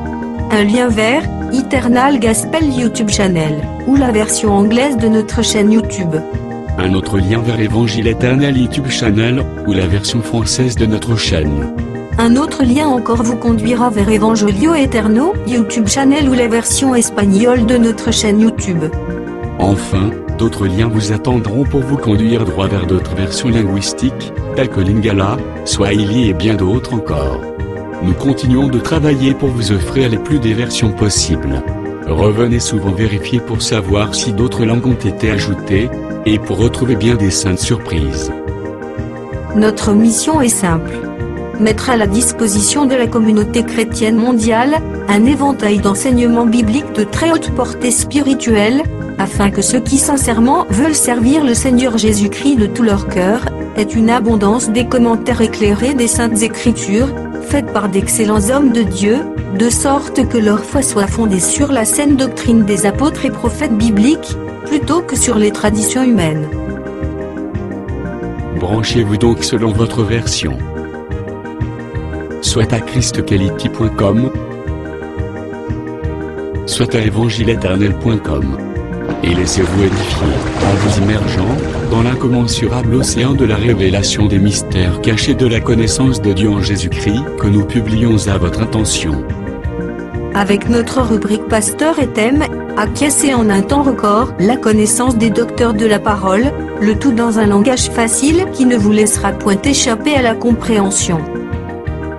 Un lien vers Eternal Gospel YouTube Channel ou la version anglaise de notre chaîne YouTube. Un autre lien vers Évangile Éternel YouTube Channel ou la version française de notre chaîne. Un autre lien encore vous conduira vers Evangelio Eterno YouTube Channel ou la version espagnole de notre chaîne YouTube. Enfin, d'autres liens vous attendront pour vous conduire droit vers d'autres versions linguistiques, telles que Lingala, Swahili et bien d'autres encore. Nous continuons de travailler pour vous offrir les plus des versions possibles. Revenez souvent vérifier pour savoir si d'autres langues ont été ajoutées, et pour retrouver bien des saintes surprises. Notre mission est simple. Mettre à la disposition de la communauté chrétienne mondiale, un éventail d'enseignements bibliques de très haute portée spirituelle, afin que ceux qui sincèrement veulent servir le Seigneur Jésus-Christ de tout leur cœur, aient une abondance des commentaires éclairés des Saintes Écritures, faites par d'excellents hommes de Dieu, de sorte que leur foi soit fondée sur la saine doctrine des apôtres et prophètes bibliques, plutôt que sur les traditions humaines. Branchez-vous donc selon votre version. Soit à christequality.com, soit à evangileeternel.com. Et laissez-vous édifier, en vous immergeant dans l'incommensurable océan de la révélation des mystères cachés de la connaissance de Dieu en Jésus-Christ que nous publions à votre intention. Avec notre rubrique Pasteur et thème, acquiescer en un temps record la connaissance des docteurs de la parole, le tout dans un langage facile qui ne vous laissera point échapper à la compréhension.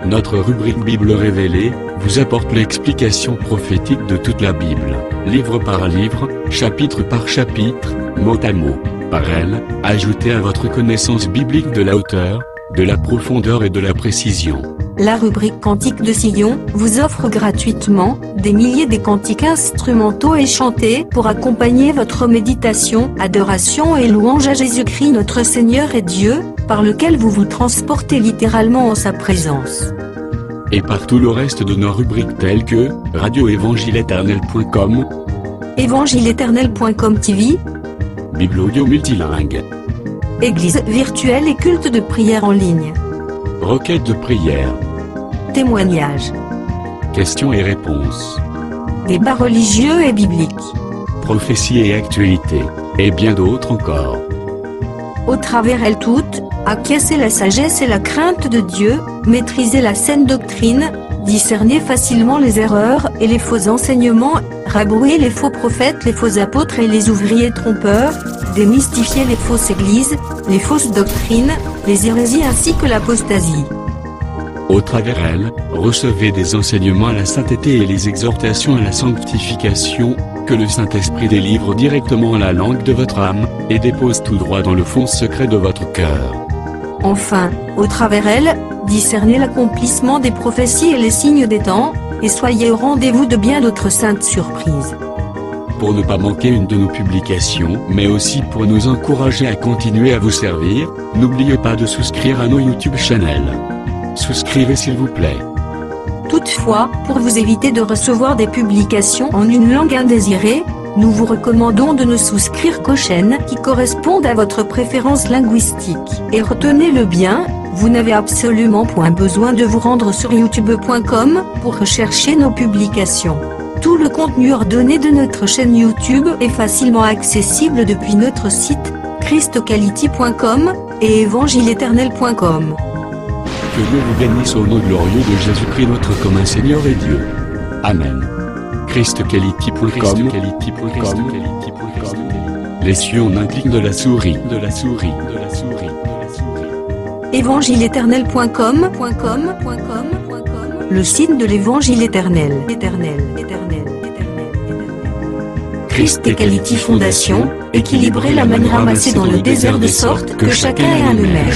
Notre rubrique Bible révélée vous apporte l'explication prophétique de toute la Bible, livre par livre, chapitre par chapitre, mot à mot. Par elle, ajoutez à votre connaissance biblique de la hauteur, de la profondeur et de la précision. La rubrique Cantique de Sion vous offre gratuitement des milliers de cantiques instrumentaux et chantés pour accompagner votre méditation, adoration et louange à Jésus-Christ notre Seigneur et Dieu, par lequel vous vous transportez littéralement en sa présence. Et par tout le reste de nos rubriques telles que radioevangileeternel.com, evangileeternel.com TV, Bible audio multilingue, Église virtuelle et culte de prière en ligne, requête de prière, témoignages, questions et réponses, débats religieux et bibliques, prophéties et actualités, et bien d'autres encore. Au travers elles toutes, acquiescer la sagesse et la crainte de Dieu, maîtriser la saine doctrine, discerner facilement les erreurs et les faux enseignements, rabrouer les faux prophètes, les faux apôtres et les ouvriers trompeurs, démystifier les fausses églises, les fausses doctrines, les hérésies ainsi que l'apostasie. Au travers elles, recevez des enseignements à la sainteté et les exhortations à la sanctification, que le Saint-Esprit délivre directement en la langue de votre âme, et dépose tout droit dans le fond secret de votre cœur. Enfin, au travers elles, discernez l'accomplissement des prophéties et les signes des temps, et soyez au rendez-vous de bien d'autres saintes surprises. Pour ne pas manquer une de nos publications, mais aussi pour nous encourager à continuer à vous servir, n'oubliez pas de souscrire à nos YouTube channels. Souscrivez s'il vous plaît. Toutefois, pour vous éviter de recevoir des publications en une langue indésirée, nous vous recommandons de ne souscrire qu'aux chaînes qui correspondent à votre préférence linguistique. Et retenez-le bien, vous n'avez absolument point besoin de vous rendre sur youtube.com pour rechercher nos publications. Tout le contenu ordonné de notre chaîne YouTube est facilement accessible depuis notre site, christocality.com et evangileeternel.com. Que Dieu vous bénisse au nom glorieux de Jésus-Christ notre commun Seigneur et Dieu. Amen. christocality.com. Les cieux en un clic de la souris. Evangileeternel.com, le site de l'Évangile éternel. Christ Equality Fondation, équilibrer la manne ramassée dans le désert de sorte que chacun ait un numéro.